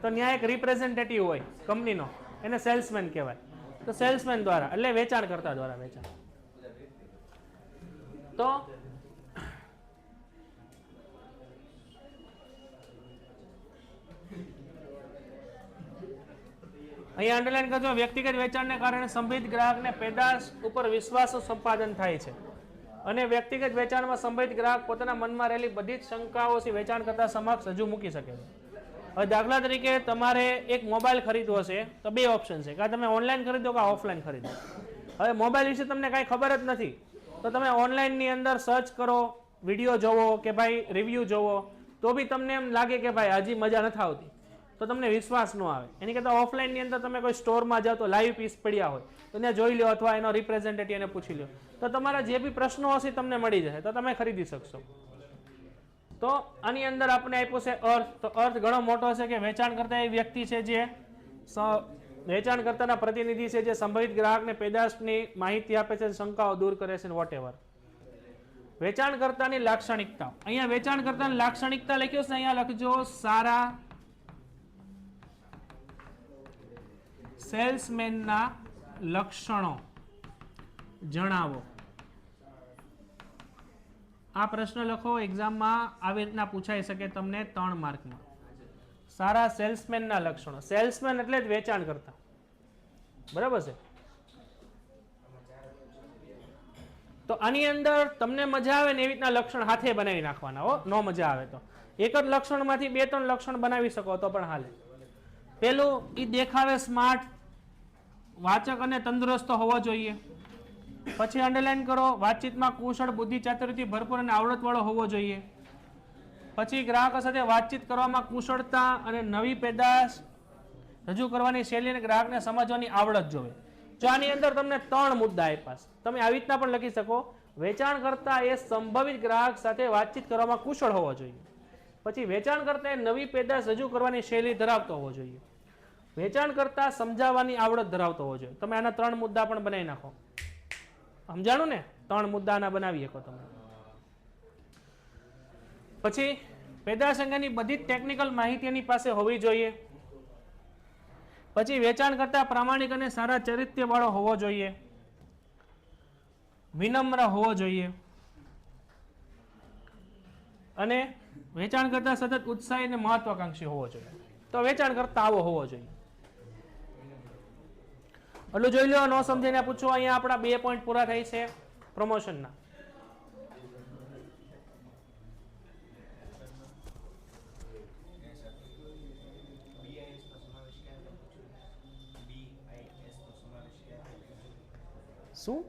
તો ત્યાં એક રિપ્રેઝેન્ટેટિવ હોય કંપનીનો, એને સેલ્સમેન કહેવાય. તો સેલ્સમેન દ્વારા એટલે વેચાણકર્તા દ્વારા વેચાણ. તો અહીંયા અંડરલાઈન કરજો, વ્યક્તિગત વેચાણને કારણે સંભવિત ગ્રાહકને પેદાશ ઉપર વિશ્વાસ સંપાદન થાય છે અને વ્યક્તિગત વેચાણમાં સંભવિત ગ્રાહક પોતાના મનમાં રહેલી બધી જ શંકાઓથી વેચાણકર્તા સમક્ષ રજૂ મૂકી શકે છે. હવે દાખલા તરીકે તમારે એક મોબાઈલ ખરીદવો છે, તો બે ઓપ્શન છે, કાં તમે ઓનલાઈન ખરીદો કે ઓફલાઈન ખરીદો. હવે મોબાઈલ વિશે તમને કાંઈ ખબર જ નથી, તો તમે ઓનલાઈનની અંદર સર્ચ કરો, વિડીયો જોવો કે ભાઈ રિવ્યૂ જોવો, તો બી તમને એમ લાગે કે ભાઈ હજી મજા નથી આવતી, તો તમને વિશ્વાસ ન આવે. એની કરતાં ઓફલાઈનની અંદર તમે કોઈ સ્ટોરમાં જાઓ તો લાઈવ પીસ પડ્યા હોય તો ત્યાં જોઈ લો, અથવા એનો રિપ્રેઝેન્ટેટિવ એને પૂછી લો, તો તમારા જે બી પ્રશ્નો હશે તમને મળી જશે, તો તમે ખરીદી શકશો. તો આની અંદર આપણે આપ્યો છે અર્થ. તો અર્થ ઘણો મોટો છે કે વેચાણકર્તા એ વ્યક્તિ છે જે વેચાણકર્તાના પ્રતિનિધિ છે, જે સંભવિત ગ્રાહકને પેદાશની માહિતી આપે છે, શંકાઓ દૂર કરે છે, વોટ એવર. વેચાણકર્તાની લાક્ષણિકતા. અહીંયા વેચાણકર્તાની લાક્ષણિકતા લખ્યો છે, અહીંયા લખજો સારા સેલ્સમેનના લક્ષણો જણાવો. આ પ્રશ્ન લખો, એક્ઝામમાં આવી રીતના પૂછાઈ શકે તમને 3 માર્કમાં. સારા સેલ્સમેનના લક્ષણો. સેલ્સમેન એટલે જ વેચાણ કરતા, બરાબર છે? તો આની અંદર તમને મજા આવે ને એવી રીતના લક્ષણ હાથે બનાવી નાખવાના. હો, ન મજા આવે તો એક જ લક્ષણમાંથી 2-3 લક્ષણ બનાવી શકો તો પણ હાલે. પેલું, એ દેખાવે સ્માર્ટ, વાચક અને તંદુરસ્ત હોવો જોઈએ. પછી અંડરલાઈન કરો, વાતચીતમાં કુશળ, બુદ્ધિ ચાતુર્યથી ભરપૂર અને આવડતવાળો હોવો જોઈએ. પછી ગ્રાહકો સાથે વાતચીત કરવામાં કુશળતા અને નવી પેદાશ રજૂ કરવાની શૈલી અને ગ્રાહકને સમજવાની આવડત જોઈએ. જો આની અંદર તમને 3 મુદ્દા આપ્યા છે, તમે આવી રીતના પણ લખી શકો. વેચાણ કરતા એ સંભવિત ગ્રાહક સાથે વાતચીત કરવામાં કુશળ હોવો જોઈએ. પછી વેચાણ કરતા એ નવી પેદાશ રજૂ કરવાની શૈલી ધરાવતો હોવો જોઈએ. વેચાણ કરતા સમજાવવાની આવડત ધરાવતો હોવો જોઈએ. તમે આના 3 મુદ્દા પણ બનાવી નાખો. સમજાણું ને? 3 મુદ્દા આના બનાવી શકો તમે. પછી પેદાશ અંગેની બધી જ ટેકનિકલ માહિતી એની પાસે હોવી જોઈએ. પછી વેચાણ કરતા પ્રામાણિક અને સારા ચરિત્રવાળો હોવો જોઈએ, વિનમ્ર હોવો જોઈએ અને વેચાણ કરતા સતત ઉત્સાહી અને મહત્વાકાંક્ષી હોવો જોઈએ. તો વેચાણ કરતા આવો હોવો જોઈએ. એટલું જોઈ લો. ન સમજીને પૂછો. અહીંયા આપણા 2 પોઈન્ટ પૂરા થાય છે પ્રમોશનના. શું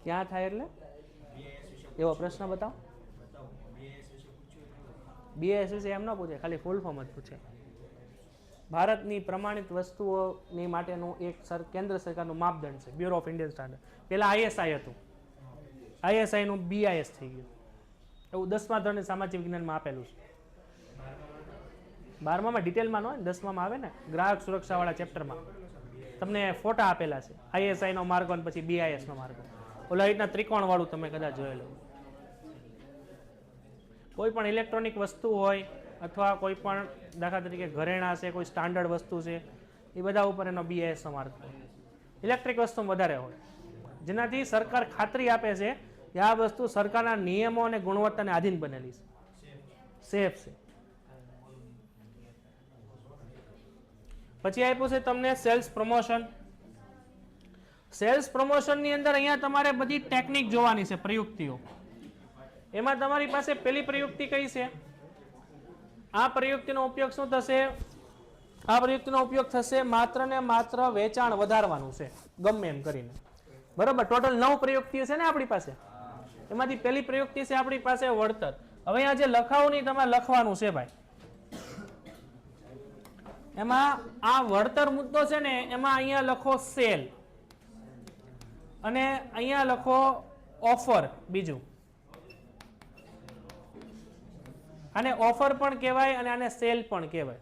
ક્યાં થાય એટલે એવો પ્રશ્ન બતાવો. BIS વિશે એમ ન પૂછે, ખાલી ફૂલ ફોર્મ જ પૂછે. ભારતની પ્રમાણિત વસ્તુઓની માટેનું એક કેન્દ્ર સરકારનું માપદંડ છે, બ્યુરો ઓફ ઇન્ડિયન સ્ટાન્ડર્ડ. પહેલા ISI હતું, ISI નું BIS થઈ ગયું. એવું 10મા ધોરણની સામાજિક વિજ્ઞાનમાં આપેલું છે. 12મામાં ડિટેલમાં ન હોય ને, 10મામાં આવે ને, ગ્રાહક સુરક્ષા વાળા ચેપ્ટરમાં તમને ફોટા આપેલા છે. ISI નો માર્ગો અને પછી BIS નો માર્ગો. ઓલા રીતના ત્રિકોણ વાળું તમે કદાચ જોયેલું. કોઈ પણ ઇલેક્ટ્રોનિક વસ્તુ હોય અથવા કોઈ પણ દાખલા તરીકે ઘરેણાં છે, કોઈ સ્ટાન્ડર્ડ વસ્તુ છે, એ બધા ઉપર એનો BIS નો માર્ગ હોય. ઇલેક્ટ્રિક વસ્તુ વધારે હોય, જેનાથી સરકાર ખાતરી આપે છે કે આ વસ્તુ સરકારના નિયમો અને ગુણવત્તાને આધીન બનેલી છે, સેફ છે. પછી આપ્યું છે તમને સેલ્સ પ્રમોશન. સેલ્સ પ્રમોશનની અંદર અહીંયા તમારે બધી ટેકનિક જોવાની છે, પ્રયુક્તિઓ. એમાં તમારી પાસે પહેલી પ્રયુક્તિ કઈ છે? આ પ્રયુક્તિનો ઉપયોગ શું થશે? આ પ્રયુક્તિનો ઉપયોગ થશે માત્ર ને માત્ર વેચાણ વધારવાનું છે, ગમે એમ કરીને. બરોબર? ટોટલ 9 પ્રયુક્તિઓ છે ને આપણી પાસે. એમાંથી પહેલી પ્રયુક્તિ છે આપણી પાસે વળતર. હવે અહીંયા જે લખાવું નહીં તમારે લખવાનું છે ભાઈ. એમાં આ વળતર મુદ્દો છે ને, એમાં અહીંયા લખો સેલ અને અહીંયા લખો ઓફર. બીજું આને ઓફર પણ કહેવાય અને આને સેલ પણ કહેવાય.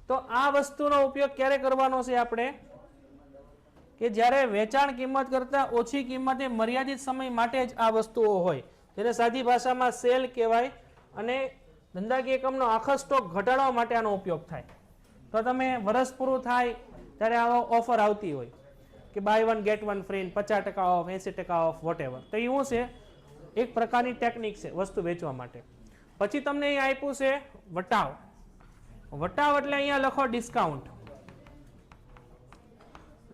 તો આ વસ્તુનો ઉપયોગ ક્યારે કરવાનો છે આપણે? કે જ્યારે વેચાણ કિંમત કરતાં ઓછી કિંમતે મર્યાદિત સમય માટે જ આ વસ્તુઓ હોય, તેને સાદી ભાષામાં સેલ કહેવાય. અને ધંધાકીય એકમનો આખો સ્ટોક ઘટાડવા માટે આનો ઉપયોગ થાય. તો તમે વર્ષ પૂરું થાય ત્યારે આવો ઓફર આવતી હોય કે buy 1 get 1 free, 50% off, 80% off, whatever. તો એવું છે, એક પ્રકારની ટેકનિક છે વસ્તુ વેચવા માટે. પછી તમને અહીં આપ્યું છે વટાવ. વટાવ એટલે અહીંયા લખો ડિસ્કાઉન્ટ.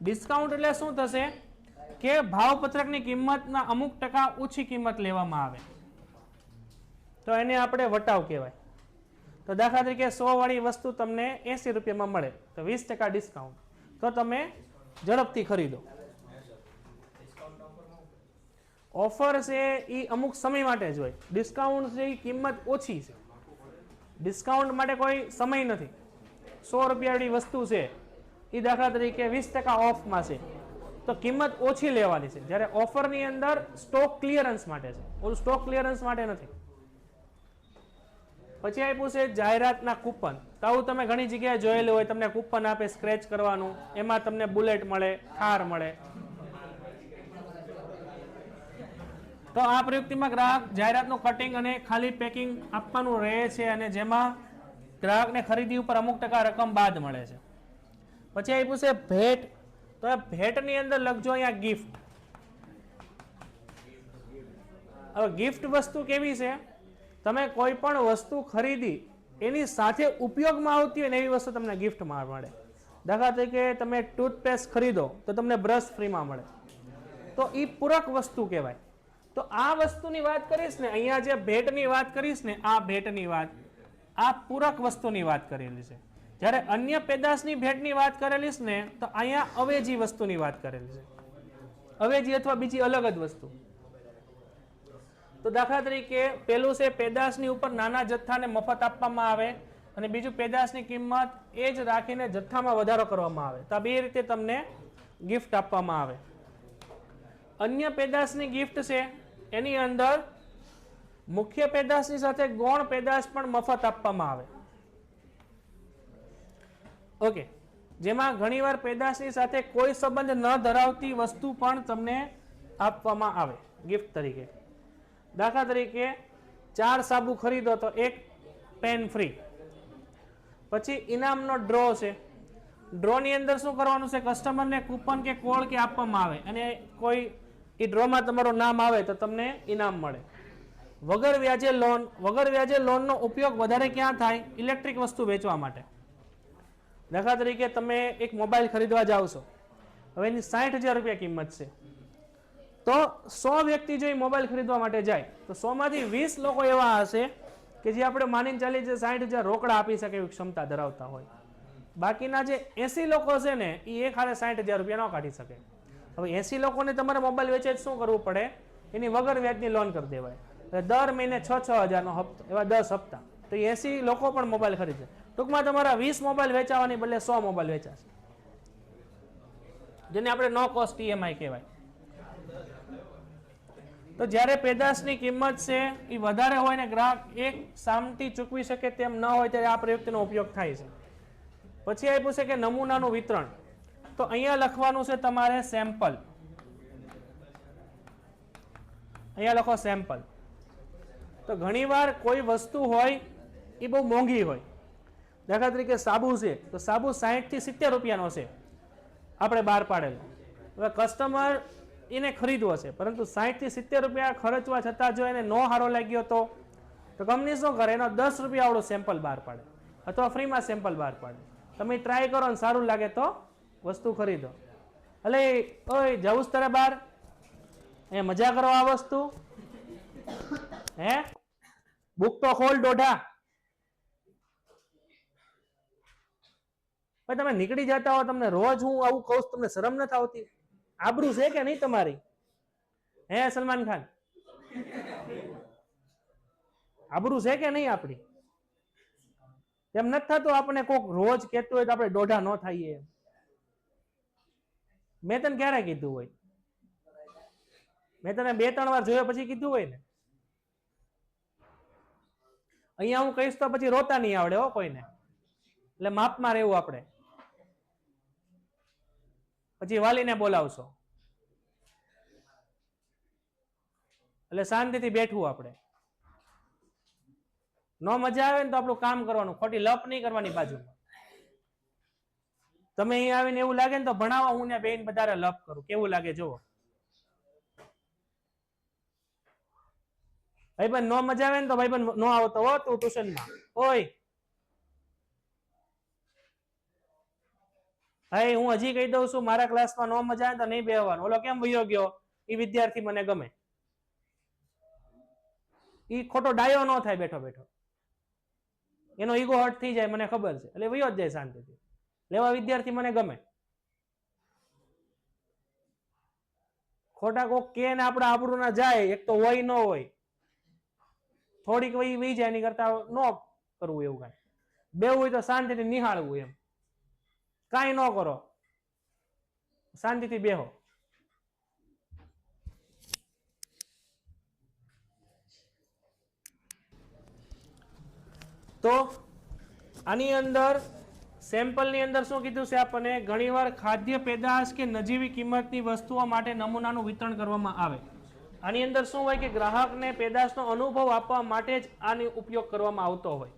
ડિસ્કાઉન્ટ એટલે શું થશે? કે ભાવપત્રકની કિંમતના અમુક ટકા ઓછી કિંમત લેવામાં આવે, તો એને આપણે વટાવ કહેવાય. તો દાખલા તરીકે 100 વાળી વસ્તુ તમને 80 રૂપિયામાં મળે, તો 20% ડિસ્કાઉન્ટ, તો તમે ઝડપથી ખરીદો. ઓફર છે એ અમુક સમય માટે જ હોય, ડિસ્કાઉન્ટ છે એ કિંમત ઓછી છે. ડિસ્કાઉન્ટ માટે કોઈ સમય નથી. 100 રૂપિયાની વસ્તુ છે એ દાખલા તરીકે 20% ઓફમાં છે, તો કિંમત ઓછી લેવાની છે. જ્યારે ઓફરની અંદર સ્ટોક ક્લિયરન્સ માટે છે, ઓલું સ્ટોક ક્લિયરન્સ માટે નથી. પછી આપ્યું છે જાહેરાતના કૂપન. તો આવું તમે ઘણી જગ્યાએ જોયેલું હોય, તમને કૂપન આપે સ્ક્રેચ કરવાનું, એમાં તમને બુલેટ મળે, થાર મળે. તો આ પ્રયુક્તિમાં ગ્રાહક જાહેરાતનું કટિંગ અને ખાલી પેકિંગ આપવાનું રહે છે, અને જેમાં ગ્રાહકને ખરીદી ઉપર અમુક ટકા રકમ બાદ મળે છે. પછી આપ્યું છે ભેટ. તો આ ભેટની અંદર લખજો અહીંયા ગિફ્ટ. હવે ગિફ્ટ વસ્તુ કેવી છે? તમે કોઈ પણ વસ્તુ ખરીદી એની સાથે ઉપયોગમાં આવતી હોય ને એવી વસ્તુ તમને ગિફ્ટમાં મળે. દાખલા તરીકે તમે ટૂથપેસ્ટ ખરીદો તો તમને બ્રશ ફ્રીમાં મળે, તો એ પૂરક વસ્તુ કહેવાય. તો આ વસ્તુની વાત કરીશ ને, અહીંયા જે ભેટની વાત કરીશ ને, આ ભેટની વાત, આ પૂરક વસ્તુની વાત કરેલી છે. જ્યારે અન્ય પેદાશની ભેટની વાત કરેલી છે ને, તો અહીંયા અવેજી વસ્તુની વાત કરેલી છે. અવેજી અથવા બીજી અલગ જ વસ્તુ. તો દાખલા તરીકે પેલું છે પેદાશની ઉપર નાના જથ્થાને મફત આપવામાં આવે, અને બીજું પેદાશની કિંમત એ જ રાખીને જથ્થામાં વધારો કરવામાં આવે. તો આ બે રીતે તમને ગિફ્ટ આપવામાં આવે. અન્ય પેદાશની ગિફ્ટ છે એની અંદર મુખ્ય પેદાશની સાથે ગૌણ પેદાશ પણ મફત આપવામાં આવે. ઓકે, જેમાં ઘણીવાર પેદાશની સાથે કોઈ સંબંધ ન ધરાવતી વસ્તુ પણ તમને આપવામાં આવે ગિફ્ટ તરીકે. દાખલા તરીકે 4 સાબુ ખરીદો તો 1 પેન ફ્રી. પછી ઇનામનો ડ્રો છે. ડ્રોની અંદર શું કરવાનું છે, કસ્ટમરને કૂપન કે કોડ કે આપવામાં આવે અને કોઈ એ ડ્રોમાં તમારું નામ આવે તો તમને ઇનામ મળે. વગર વ્યાજે લોનનો ઉપયોગ વધારે ક્યાં થાય? ઇલેક્ટ્રિક વસ્તુ વેચવા માટે. દાખલા તરીકે તમે એક મોબાઈલ ખરીદવા જાઓ છો, હવે એની 60,000 રૂપિયા કિંમત છે, તો 100 વ્યક્તિ જો એ મોબાઈલ ખરીદવા માટે જાય તો 100 માંથી 20 લોકો એવા હશે કે જે આપણે માનીને ચાલીએ 60,000 રોકડા આપી શકે એવી ક્ષમતા ધરાવતા હોય. બાકીના જે 80 લોકો છે ને એ એક હારે 60,000 રૂપિયા ન કાઢી શકે. હવે 80 લોકોને તમારે મોબાઈલ વેચે શું કરવું પડે? એની વગર વ્યાજની લોન કરી દેવાય. દર મહિને 6,000 હપ્તો, એવા 10 હપ્તા, તો 80 લોકો પણ મોબાઈલ ખરીદે. ટૂંકમાં તમારા 20 મોબાઈલ વેચાવાની બદલે 100 મોબાઈલ વેચાશે, જેને આપણે નો કોસ્ટ EMI કહેવાય. તો જ્યારે પેદાશની કિંમત છે એ વધારે હોય ને ગ્રાહક એક સામટી ચૂકવી શકે તેમ ન હોય ત્યારે આ પ્રયુક્તિનો ઉપયોગ થાય છે. પછી આપ્યું છે કે નમૂનાનું વિતરણ. તો અહીંયા લખવાનું છે તમારે સેમ્પલ. અહીંયા લખો સેમ્પલ. તો ઘણીવાર કોઈ વસ્તુ હોય એ બહુ મોંઘી હોય. દાખલા તરીકે સાબુ છે તો સાબુ 60 થી 70 રૂપિયાનો છે આપણે બહાર પાડેલો. હવે કસ્ટમર એને ખરીદવો છે, પરંતુ 60 થી 70 રૂપિયા ખર્ચવા છતાં જો એને નો સારો લાગ્યો તો કંપની શું કરે? એનો 10 રૂપિયા વાળો સેમ્પલ બહાર પાડે અથવા ફ્રીમાં સેમ્પલ બહાર પાડે. તમે ટ્રાય કરો ને સારું લાગે તો વસ્તુ ખરીદો. એટલે ઓય જવું તારે બહાર એ મજા કરો આ વસ્તુ હે? બુક તો ખોલ દોઢા. ભાઈ તમે નીકળી જતા હો, તમને રોજ હું આવું કહું, તમને શરમ નથી આવતી? આબરૂ છે કે નહીં તમારી? હે સલમાન ખાન, આબરૂ છે કે નહીં આપણી? એમ નથી થતું આપણે કોક રોજ કહેતું હોય તો આપણે દોઢા ન થઈએ? મેં તને ક્યારે કીધું હોય? મેં તને 2-3 વાર જોયો પછી કીધું હોય ને. અહીંયા હું કહીશ તો પછી રોતા નહીં આવડે હો કોઈને, એટલે માપમાં રહેવું આપણે. પછી વાલીને બોલાવશો એટલે શાંતિથી બેઠવું આપણે. ન મજા આવે ને તો આપણું કામ કરવાનું, ખોટી લપ નહીં કરવાની બાજુમાં. તમે અહીંયા આવીને એવું લાગે ને તો ભણાવો, હું ને બેન વધારે લપ કરું, કેવું લાગે જુઓ. ભાઈબંધ નો મજા આવે ને તો ભાઈબંધ નો આવતો હો તું ટ્યુશનમાં. ઓય ભાઈ હું હજી કહી દઉં છું, મારા ક્લાસમાં નો મજા આવે તો નહીં બેહવાનું. ઓલો કેમ વયો ગયો? એ વિદ્યાર્થી મને ગમે. એ ખોટો ડાયો ન થાય બેઠો બેઠો, એનો ઈગો હર્ટ થઈ જાય, મને ખબર છે, એટલે વયો જ જાય શાંતિથી. લેવા વિદ્યાર્થી મને ગમે. ખોટા કોક કે ને આપણા આબરૂ ના જાય, એક તો હોય ન હોય, થોડીક વહી જાય એની કરતા ન કરવું એવું કાંઈ. બેવું હોય તો શાંતિથી નિહાળવું, એમ કાંઈ ન કરો, શાંતિથી બેહો. તો આની અંદર સેમ્પલની અંદર શું કીધું છે આપણને? ઘણીવાર ખાદ્ય પેદાશ કે નજીવી કિંમતની વસ્તુઓ માટે નમૂનાનું વિતરણ કરવામાં આવે. આની અંદર શું હોય કે ગ્રાહકને પેદાશનો અનુભવ આપવા માટે જ આનો ઉપયોગ કરવામાં આવતો હોય.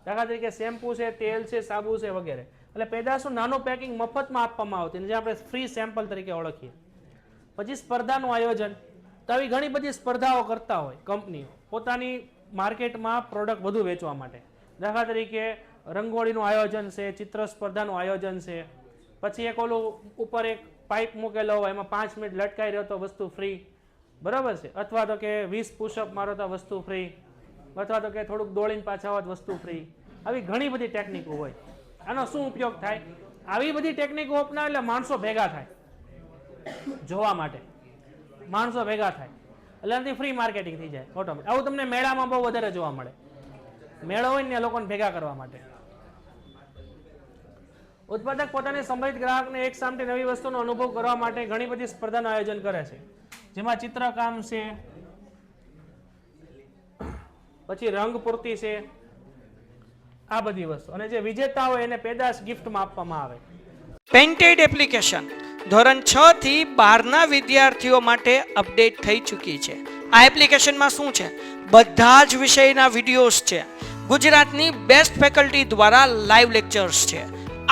દાખલા તરીકે શેમ્પુ છે, તેલ છે, સાબુ છે વગેરે. એટલે પેદાશનું નાનું પેકિંગ મફતમાં આપવામાં આવતું, જે આપણે ફ્રી સેમ્પલ તરીકે ઓળખીએ. પછી સ્પર્ધાનું આયોજન. તો આવી ઘણી બધી સ્પર્ધાઓ કરતા હોય કંપનીઓ પોતાની માર્કેટમાં પ્રોડક્ટ વધુ વેચવા માટે. દાખલા તરીકે રંગોળીનું આયોજન છે, ચિત્ર સ્પર્ધાનું આયોજન છે. પછી એક ઓલું ઉપર એક પાઇપ મૂકેલો હોય, એમાં 5 મિનિટ લટકાઈ રહ્યો તો વસ્તુ ફ્રી, બરાબર છે. અથવા તો કે 20 પુશઅપ મારો તો વસ્તુ ફ્રી, અથવા તો કે થોડુંક દોડીને પાછા આવો વસ્તુ ફ્રી. આવી ઘણી બધી ટેકનિકો હોય. આનો શું ઉપયોગ થાય? આવી બધી ટેકનિકો અપનાવે એટલે માણસો ભેગા થાય જોવા માટે, માણસો ભેગા થાય એટલે એનાથી ફ્રી માર્કેટિંગ થઈ જાય ઓટોમેટિક. આવું તમને મેળામાં બહુ વધારે જોવા મળે. મેળો હોય ને લોકોને ભેગા કરવા માટે. ઉત્પાદક પોતાની સંભવિત ગ્રાહકને એક સામટી નવી વસ્તુનો અનુભવ કરવા માટે ઘણી બધી સ્પર્ધાનું આયોજન કરે છે, જેમાં ચિત્રકામ છે, પછી રંગ પૂર્તિ છે. આ બધી વસ્તુ, અને જે વિજેતા હોય એને પેદાશ ગિફ્ટમાં આપવામાં આવે. પેન્ટેડ એપ્લિકેશન ધોરણ 6 થી 12ના વિદ્યાર્થીઓ માટે અપડેટ થઈ ચૂકી છે. આ એપ્લિકેશનમાં શું છે? બધા જ વિષયના વિડીયોઝ છે. ગુજરાતની બેસ્ટ ફેકલ્ટી દ્વારા લાઈવ લેક્ચર્સ છે.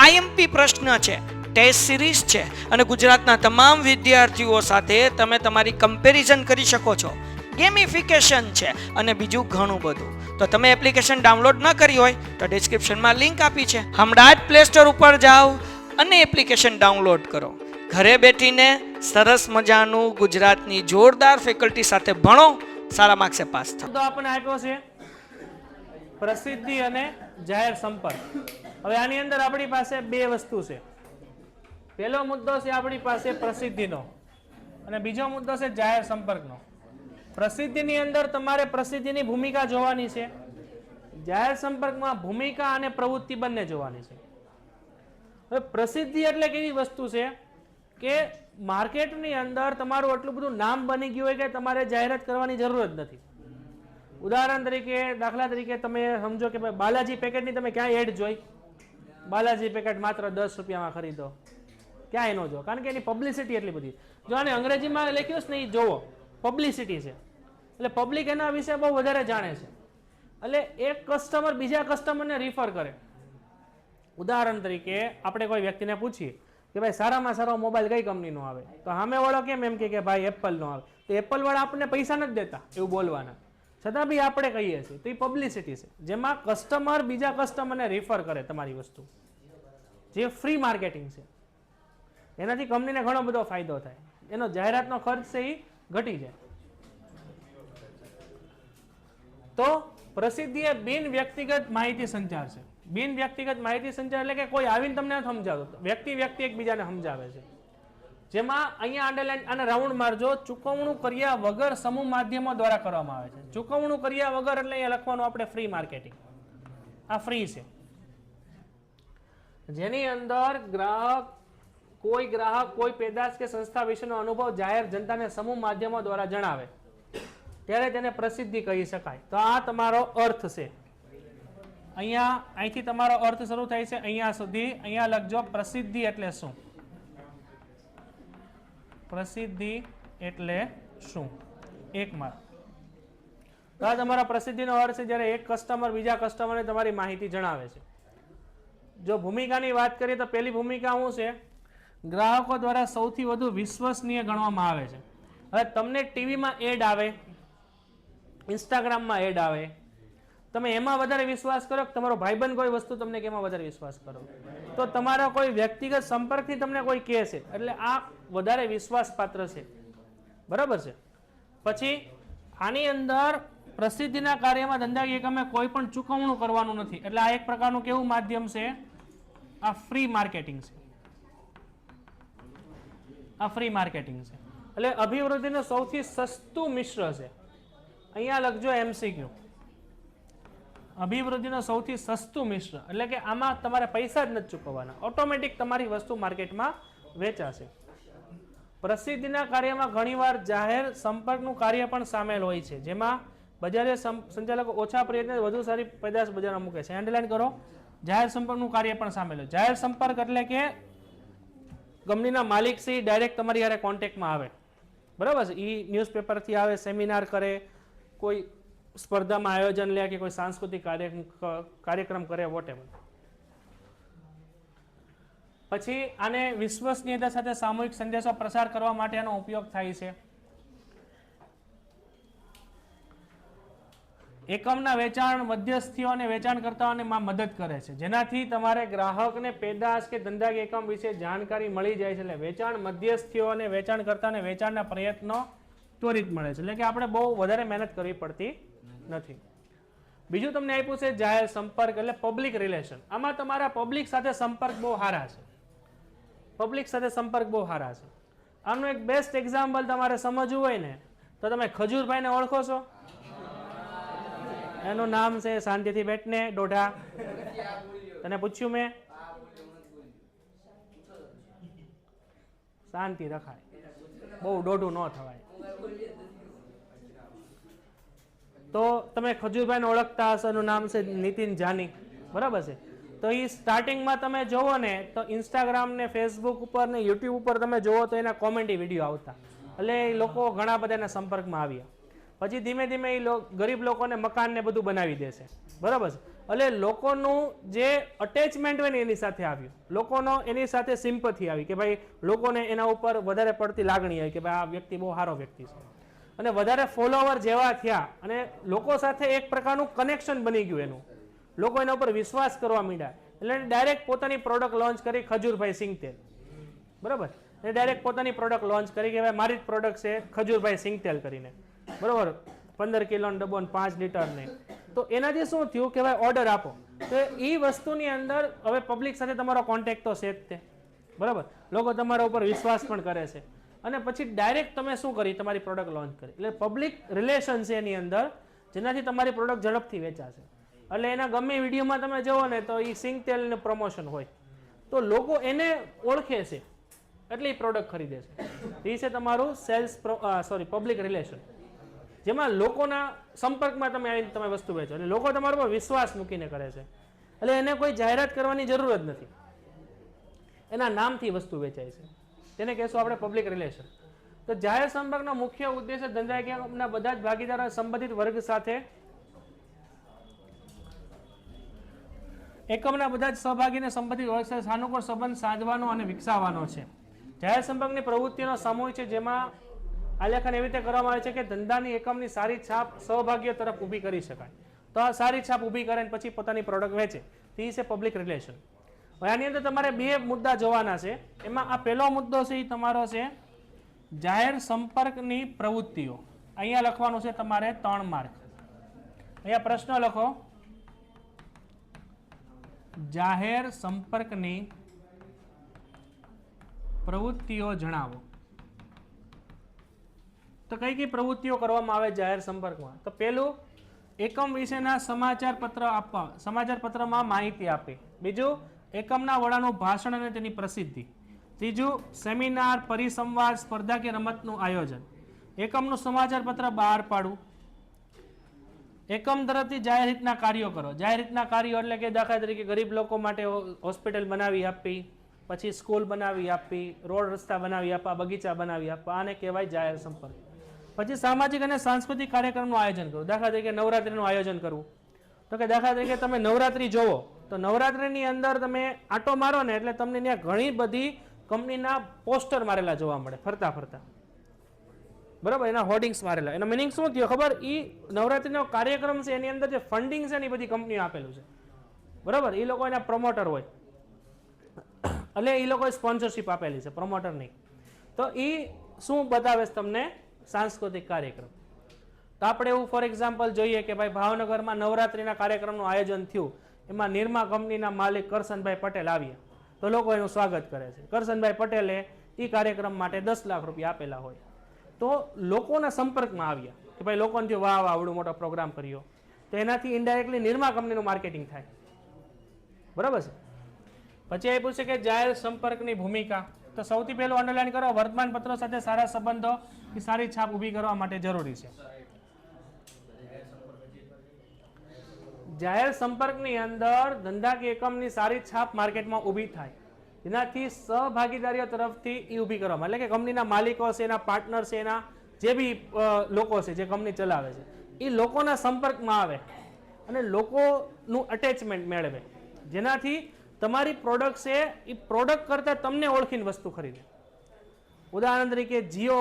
આઈએમપી પ્રશ્ન છે, ટેસ્ટ સિરીઝ છે, અને ગુજરાતના તમામ વિદ્યાર્થીઓ સાથે તમે તમારી કમ્પેરિઝન કરી શકો છો. ગેમિફિકેશન છે અને બીજું ઘણું બધું. તો તમે એપ્લિકેશન ડાઉનલોડ ન કરી હોય તો ડિસ્ક્રિપ્શનમાં લિંક આપી છે. હમણાં જ પ્લે સ્ટોર ઉપર જાઓ અને એપ્લિકેશન ડાઉનલોડ કરો. ઘરે બેઠીને સરસ મજાનું ગુજરાતની જોરદાર ફેકલ્ટી સાથે ભણો, સારા માર્ક્સે પાસ થાઓ. તો આપણને આપ્યો છે પ્રસિદ્ધિ અને જાહેર સંપર્ક. હવે આની અંદર આપણી પાસે બે વસ્તુ છે. પહેલો મુદ્દો છે આપણી પાસે પ્રસિદ્ધિનો, અને બીજો મુદ્દો છે જાહેર સંપર્કનો. પ્રસિદ્ધિની અંદર તમારે પ્રસિદ્ધિની ભૂમિકા જોવાની છે, જાહેર સંપર્કમાં ભૂમિકા અને પ્રવૃત્તિ બંને જોવાની છે. હવે પ્રસિદ્ધિ એટલે કેવી વસ્તુ છે કે માર્કેટની અંદર તમારું આટલું બધું નામ બની ગયું હોય કે તમારે જાહેરાત કરવાની જરૂર જ નથી. ઉદાહરણ તરીકે, દાખલા તરીકે તમે સમજો કે ભાઈ બાલાજી પેકેટની તમે ક્યાંય એડ જોઈ? બાલાજી પેકેટ માત્ર 10 રૂપિયામાં ખરીદો, ક્યાંય ન જો, કારણ કે એની પબ્લિસિટી એટલી બધી. જો આને અંગ્રેજીમાં લખ્યું છે ને, એ જોવો, પબ્લિસિટી છે, એટલે પબ્લિક એના વિશે બહુ વધારે જાણે છે. એટલે એક કસ્ટમર બીજા કસ્ટમરને રિફર કરે. ઉદાહરણ તરીકે આપણે કોઈ વ્યક્તિને પૂછીએ કે ભાઈ સારામાં સારો મોબાઈલ કઈ કંપનીનો આવે, તો સામે વાળો કેમ એમ કે ભાઈ એપલનો આવે, તો એપલ વાળા આપણને પૈસા નથી દેતા એવું બોલવાના, છતાં બી આપણે કહીએ છીએ. તો એ પબ્લિસિટી છે, જેમાં કસ્ટમર બીજા કસ્ટમરને રિફર કરે તમારી વસ્તુ, જે ફ્રી માર્કેટિંગ છે. એનાથી કંપનીને ઘણો બધો ફાયદો થાય, એનો જાહેરાતનો ખર્ચ છે એ ઘટી જાય. તો પ્રસિદ્ધિ એ બિન વ્યક્તિગત માહિતી સંચાર છે. બિન વ્યક્તિગત માહિતી સંચાર એટલે કે કોઈ આવીને તમને સમજાવતો, વ્યક્તિ એકબીજાને સમજાવે છે. જેમાં અહીંયા અંડરલાઈન અને રાઉન્ડ મારજો, ચૂકવણું કર્યા વગર સમૂહ માધ્યમો દ્વારા કરવામાં આવે છે. ચૂકવણું કર્યા વગર એટલે અહીંયા લખવાનું આપણે ફ્રી માર્કેટિંગ. આ ફ્રી છે, જેની અંદર ગ્રાહક કોઈ પેદાશ કે સંસ્થા વિશેનો અનુભવ જાહેર જનતાને સમૂહ માધ્યમો દ્વારા જણાવે ત્યારે તેને પ્રસિદ્ધિ કહી શકાય. તો આ તમારો અર્થ છે. અહીંયા અહીંથી તમારો અર્થ શરૂ થાય છે અહીંયા સુધી. અહીંયા લખજો પ્રસિદ્ધિ એટલે શું. પ્રસિદ્ધિ એટલે શું? એક માર્ક. તો આ તમારા પ્રસિદ્ધિનો અર્થ છે જ્યારે એક કસ્ટમર બીજા કસ્ટમરને તમારી માહિતી જણાવે છે. જો ભૂમિકાની વાત કરીએ તો પહેલી ભૂમિકા શું છે? ગ્રાહકો દ્વારા સૌથી વધુ વિશ્વસનીય ગણવામાં આવે છે. હવે તમને ટીવીમાં એડ આવે, ઇન્સ્ટાગ્રામમાં એડ આવે, તમે એમાં વધારે વિશ્વાસ કરો કે તમારો ભાઈબંધ કોઈ વસ્તુ તમને કેમાં વધારે વિશ્વાસ કરો? તો તમારા કોઈ વ્યક્તિગત સંપર્કથી તમને કોઈ કહે છે, એટલે આ વધારે વિશ્વાસપાત્ર છે. બરાબર છે. પછી આની અંદર પ્રસિદ્ધિના કાર્યમાં ધંધાકીય એકમે કોઈ પણ ચૂકવણું કરવાનું નથી, એટલે આ એક પ્રકારનું કેવું માધ્યમ છે? આ ફ્રી માર્કેટિંગ છે. આ ફ્રી માર્કેટિંગ છે. એટલે અભિવૃદ્ધિનું સૌથી સસ્તું મિશ્ર છે. અહીંયા લખજો MCQ. અભિવૃદ્ધિનો સૌથી સસ્તું મિશ્ર, એટલે કે આમાં તમારે પૈસા જ નથી ચૂકવવાના, ઓટોમેટિક તમારી વસ્તુ માર્કેટમાં વેચાશે. પ્રસિદ્ધિના કાર્યમાં ઘણીવાર જાહેર સંપર્કનું કાર્ય પણ સામેલ હોય છે, જેમાં બજારે સંચાલકો ઓછા પ્રયત્ને વધુ સારી પેદાશ બજારમાં મૂકે છે. અંડરલાઈન કરો, જાહેર સંપર્કનું કાર્ય પણ સામેલ હોય. જાહેર સંપર્ક એટલે કે કંપનીના માલિક છે ડાયરેક્ટ તમારી હારે કોન્ટેક્ટમાં આવે. બરાબર છે. એ ન્યૂઝપેપરથી આવે, સેમિનાર કરે, કોઈ સ્પર્ધામાં આયોજન લે કે કોઈ સાંસ્કૃતિક કાર્યક્રમ કરે, વોટેવર. પછી આને વિશ્વસનીયતા સાથે સામૂહિક સંદેશો પ્રસાર કરવા માટેનો ઉપયોગ થાય છે. એકમના વેચાણ મધ્યસ્થીઓ અને વેચાણકર્તાઓને મદદ કરે છે, જેનાથી તમારે ગ્રાહકને પેદાશ કે ધંધાકીય એકમ વિશે જાણકારી મળી જાય છે. એટલે વેચાણ મધ્યસ્થીઓ અને વેચાણકર્તાને વેચાણના પ્રયત્નો ત્વરિત મળે છે, એટલે કે આપણે બહુ વધારે મહેનત કરવી પડતી નથી. બીજું તમને આપ્યું છે જાહેર સંપર્ક એટલે પબ્લિક રિલેશન. આમાં તમારા પબ્લિક સાથે સંપર્ક બહુ સારા છે. પબ્લિક સાથે સંપર્ક બહુ સારા છે. આનું એક બેસ્ટ એક્ઝામ્પલ તમારે સમજવું હોય ને તો તમે ખજૂરભાઈને ઓળખો છો? એનું નામ છે શાંતિથી બેઠને ડોઢા. તને પૂછ્યું મેં? શાંતિ રખાય, બહુ ડોઢું ન થવાય. તો તમે ખજૂરભાઈને ઓળખતા હશો. એનું નામ છે નીતિન જાની. બરાબર છે. તો એ સ્ટાર્ટિંગમાં તમે જોવો ને તો ઇન્સ્ટાગ્રામ ને ફેસબુક ઉપર ને યુટ્યુબ ઉપર તમે જોવો તો એના કોમેડી વિડીયો આવતા, એટલે એ લોકો ઘણા બધા એના સંપર્કમાં આવ્યા. પછી ધીમે ધીમે એ ગરીબ લોકોને મકાન ને બધું બનાવી દેશે, બરાબર છે. એટલે લોકોનું જે અટેચમેન્ટ હોય ને એની સાથે આવ્યું, લોકોનો એની સાથે સિમ્પથી આવી કે ભાઈ લોકોને એના ઉપર વધારે પડતી લાગણી આવી કે ભાઈ આ વ્યક્તિ બહુ સારો વ્યક્તિ છે, અને વધારે ફોલોવર જેવા થયા અને લોકો સાથે એક પ્રકારનું કનેક્શન બની ગયું એનું, લોકો એના ઉપર વિશ્વાસ કરવા માંડ્યા. એટલે ડાયરેક્ટ પોતાની પ્રોડક્ટ લોન્ચ કરી ખજૂરભાઈ સિંગતેલ, બરાબર. એ ડાયરેક્ટ પોતાની પ્રોડક્ટ લોન્ચ કરી કે ભાઈ મારી જ પ્રોડક્ટ છે ખજૂરભાઈ સિંગતેલ કરીને, બરાબર. 15 કિલોનો ડબ્બો 5 લીટરને. તો એનાથી શું થયું કે ભાઈ ઓર્ડર આપો, તો એ વસ્તુની અંદર હવે પબ્લિક સાથે તમારો કોન્ટેક્ટ તો છે જ તે, બરાબર. લોકો તમારા ઉપર વિશ્વાસ પણ કરે છે, અને પછી ડાયરેક્ટ તમે શું કરી તમારી પ્રોડક્ટ લોન્ચ કરી. એટલે પબ્લિક રિલેશન છે એની અંદર, જેનાથી તમારી પ્રોડક્ટ ઝડપથી વેચાશે. એટલે એના ગમે વિડીયોમાં તમે જુઓ ને તો એ સિંગતેલનું પ્રમોશન હોય, તો લોકો એને ઓળખે છે એટલે એ પ્રોડક્ટ ખરીદે છે. એ છે તમારું સેલ્સ પબ્લિક રિલેશન, જેમાં લોકોના સંપર્કમાં તમે આવીને તમે વસ્તુ વેચો એટલે લોકો તમારા પર વિશ્વાસ મૂકીને કરે છે. એટલે એને કોઈ જાહેરાત કરવાની જરૂર જ નથી, એના નામથી વસ્તુ વેચાય છે. તેને કહેશું આપણે પબ્લિક રિલેશન. તો જાહેર સંપર્કનો મુખ્ય ઉદ્દેશ ધંધાકીયના બધા જ ભાગીદારો સંબંધિત વર્ગ સાથે, એકમના બધા જ સહભાગીને સંબંધિત વર્ગ સાથે સાનુકૂળ સંબંધ સાધવાનો અને વિકસાવવાનો છે. જાહેર સંપર્કની પ્રવૃત્તિનો સમૂહ છે જેમાં આલેખન એવી રીતે કરવામાં આવે છે કે ધંધાની એકમની સારી છાપ સહભાગીઓ તરફ ઊભી કરી શકાય. તો આ સારી છાપ ઊભી કરે અને પછી પોતાની પ્રોડક્ટ વેચે, તે છે પબ્લિક રિલેશન. હવે આની અંદર તમારે બે મુદ્દા જોવાના છે. એમાં આ પહેલો મુદ્દો છે એ તમારો છે જાહેર સંપર્કની પ્રવૃત્તિઓ. અહીંયા લખવાનું છે તમારે 3 માર્ક. અહીંયા પ્રશ્ન લખો, જાહેર સંપર્કની પ્રવૃત્તિઓ જણાવો. તો કઈ કઈ પ્રવૃત્તિઓ કરવામાં આવે જાહેર સંપર્કમાં? તો પહેલું, એકમ વિશેના સમાચાર પત્ર આપવા, સમાચાર પત્રમાં માહિતી આપે. બીજું, એકમના વડાનું ભાષણ અને તેની પ્રસિદ્ધિ. ત્રીજું, સેમિનાર, પરિસંવાદ, સ્પર્ધા કે રમતનું આયોજન. એકમનું સમાચાર પત્ર બહાર પાડવું. એકમ તરફથી જાહેર હિતના કાર્યો કરો. જાહેર હિતના કાર્યો એટલે કે દાખલા તરીકે ગરીબ લોકો માટે હોસ્પિટલ બનાવી આપવી, પછી સ્કૂલ બનાવી આપવી, રોડ રસ્તા બનાવી આપવા, બગીચા બનાવી આપવા, આને કહેવાય જાહેર સંપર્ક. પછી સામાજિક અને સાંસ્કૃતિક કાર્યક્રમનું આયોજન કરવું. દાખલા તરીકે નવરાત્રિનું આયોજન કરવું. તો કે દાખલા તરીકે તમે નવરાત્રિ જોવો તો નવરાત્રિની અંદર તમે આંટો મારો ને એટલે તમને ત્યાં ઘણી બધી કંપનીના પોસ્ટર મારેલા જોવા મળે ફરતા ફરતા, બરાબર. એના હોર્ડિંગ્સ મારેલા. એનો મિનિંગ શું થયો ખબર? એ નવરાત્રિનો કાર્યક્રમ છે એની અંદર જે ફંડિંગ છે ને એ બધી કંપનીઓ આપેલું છે, બરાબર. એ લોકો એના પ્રમોટર હોય, એટલે એ લોકોએ સ્પોન્સરશિપ આપેલી છે, પ્રમોટર નહીં. તો એ શું બતાવે છે તમને? સાંસ્કૃતિક કાર્યક્રમ. તો આપણે એવું ફોર એક્ઝામ્પલ જોઈએ કે ભાઈ ભાવનગરમાં નવરાત્રિના કાર્યક્રમનું આયોજન થયું, એમાં નિરમા કંપનીના માલિક કરશનભાઈ પટેલ આવ્યા, તો લોકો એનું સ્વાગત કરે છે. કરશનભાઈ પટેલે એ કાર્યક્રમ માટે 10 લાખ રૂપિયા આપેલા હોય, તો લોકોના સંપર્કમાં આવ્યા કે ભાઈ લોકોને થયું વાહ વાહ આવડો મોટો પ્રોગ્રામ કર્યો, તો એનાથી ઇનડાયરેક્ટલી નિરમા કંપનીનું માર્કેટિંગ થાય, બરાબર છે. પછી એ પૂછે કે જાહેર સંપર્કની ભૂમિકા. તો સૌથી પહેલું અંડરલાઈન કરો, વર્તમાન પત્રો સાથે સારા સંબંધો કે સારી છાપ ઊભી કરવા માટે જરૂરી છે. જાહેર સંપર્કની અંદર ધંધાકીય એકમની સારી છાપ માર્કેટમાં ઊભી થાય, જેનાથી સહભાગીદારીઓ તરફથી એ ઊભી કરવામાં, એટલે કે કંપનીના માલિકો છે, એના પાર્ટનર છે, એના જે બી લોકો છે જે કંપની ચલાવે છે, એ લોકોના સંપર્કમાં આવે અને લોકોનું અટેચમેન્ટ મેળવે, જેનાથી તમારી પ્રોડક્ટ છે એ પ્રોડક્ટ કરતાં તમને ઓળખીને વસ્તુ ખરીદે. ઉદાહરણ તરીકે જીઓ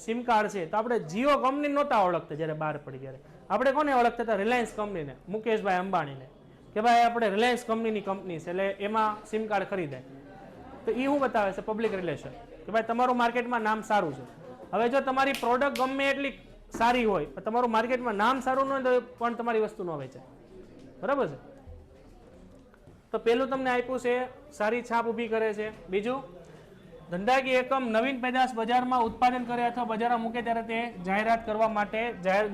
સિમ કાર્ડ છે, તો આપણે જીઓ કંપની નહોતા ઓળખતા જ્યારે બહાર પડી, ત્યારે આપણે કોને ઓળખતા હતા? રિલાયન્સ કંપનીને, મુકેશભાઈ અંબાણીને, કે ભાઈ આપણે રિલાયન્સ કંપનીની કંપની છે એટલે એમાં સિમ કાર્ડ ખરીદાય. તો એ શું બતાવે છે? પબ્લિક રિલેશન, કે ભાઈ તમારું માર્કેટમાં નામ સારું છે. હવે જો તમારી પ્રોડક્ટ ગમે એટલી સારી હોય પણ તમારું માર્કેટમાં નામ સારું ન હોય તો પણ તમારી વસ્તુ ન વેચાય, બરાબર છે. તો પહેલું તમને આપ્યું છે સારી છાપ ઊભી કરે છે. બીજું, ધંધાકીય એકમ નવીન પેદાશ બજારમાં ઉત્પાદન કરે અથવા બજારમાં મૂકે ત્યારે તે જાહેરાત કરવા માટે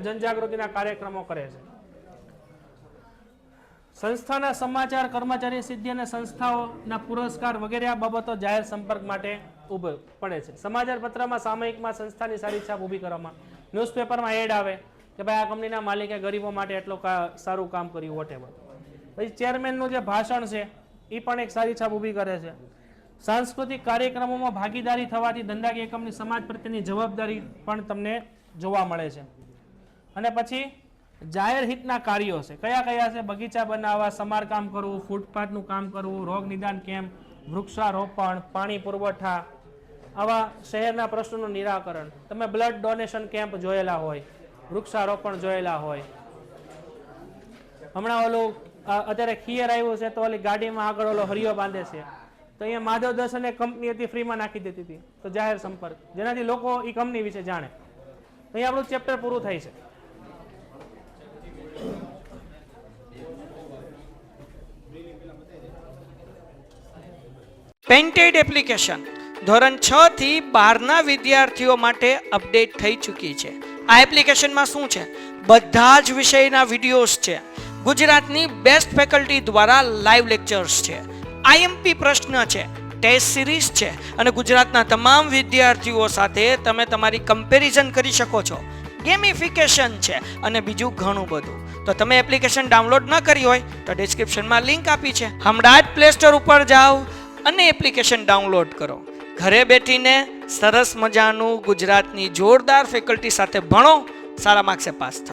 જનજાગૃતિના કાર્યક્રમો કરે છે. સંસ્થાના સમાચાર, કર્મચારી સિદ્ધિ અને સંસ્થાઓના પુરસ્કાર વગેરે આ બાબતો જાહેર સંપર્ક માટે ઊભો પડે છે. સમાચાર પત્રમાં, સામયિકમાં સંસ્થાની સારી છાપ ઊભી કરવામાં, ન્યૂઝપેપરમાં એડ આવે કે ભાઈ આ કંપનીના માલિકે ગરીબો માટે એટલું સારું કામ કર્યું, વોટેવર. પછી ચેરમેનનું જે ભાષણ છે એ પણ એક સારી છાપ ઊભી કરે છે. સાંસ્કૃતિક કાર્યક્રમોમાં ભાગીદારી થવાથી ધંધાકીય એકમની સમાજ પ્રત્યેની જવાબદારી પણ તમને જોવા મળે છે. અને પછી જાહેર હિતના કાર્યો છે. કયા કયા છે? બગીચા બનાવવા, સમારકામ કરવું, ફૂટપાથનું કામ કરવું, રોગ નિદાન કેમ્પ, વૃક્ષારોપણ, પાણી પુરવઠા, આવા શહેરના પ્રશ્નોનું નિરાકરણ. તમે બ્લડ ડોનેશન કેમ્પ જોયેલા હોય, વૃક્ષારોપણ જોયેલા હોય. હમણાં ઓલું અત્યારે ખીયર આવ્યું છે તો ઓલી ગાડીમાં આગળ ઓલો હરિયો બાંધે છે, તો અહીંયા માધવ દર્શને કંપની હતી ફ્રીમાં નાખી દેતી હતી. તો જાહેર સંપર્ક, જેનાથી લોકો એ કંપની વિશે જાણે. અહીંયા આપણું ચેપ્ટર પૂરું થાય છે. પેન્ટેડ એપ્લિકેશન ધોરણ 6 થી 12ના વિદ્યાર્થીઓ માટે અપડેટ થઈ ચૂકી છે. આ એપ્લિકેશનમાં શું છે? બધા જ વિષયના વિડીયોઝ છે. ગુજરાતની બેસ્ટ ફેકલ્ટી દ્વારા લાઈવ લેક્ચર્સ છે, આઈએમપી પ્રશ્ન છે, ટેસ્ટ સિરીઝ છે અને ગુજરાતના તમામ વિદ્યાર્થીઓ સાથે તમે તમારી કમ્પેરિઝન કરી શકો છો. ગેમિફિકેશન છે અને બીજું ઘણું બધું. તો તમે એપ્લિકેશન ડાઉનલોડ ન કરી હોય તો ડિસ્ક્રિપ્શનમાં લિંક આપી છે. હમણાં જ પ્લે સ્ટોર ઉપર જાઓ અને એપ્લિકેશન ડાઉનલોડ કરો. ઘરે બેઠીને સરસ મજાનું ગુજરાતની જોરદાર ફેકલ્ટી સાથે ભણો, સારા માર્ક્સે પાસ થાઓ.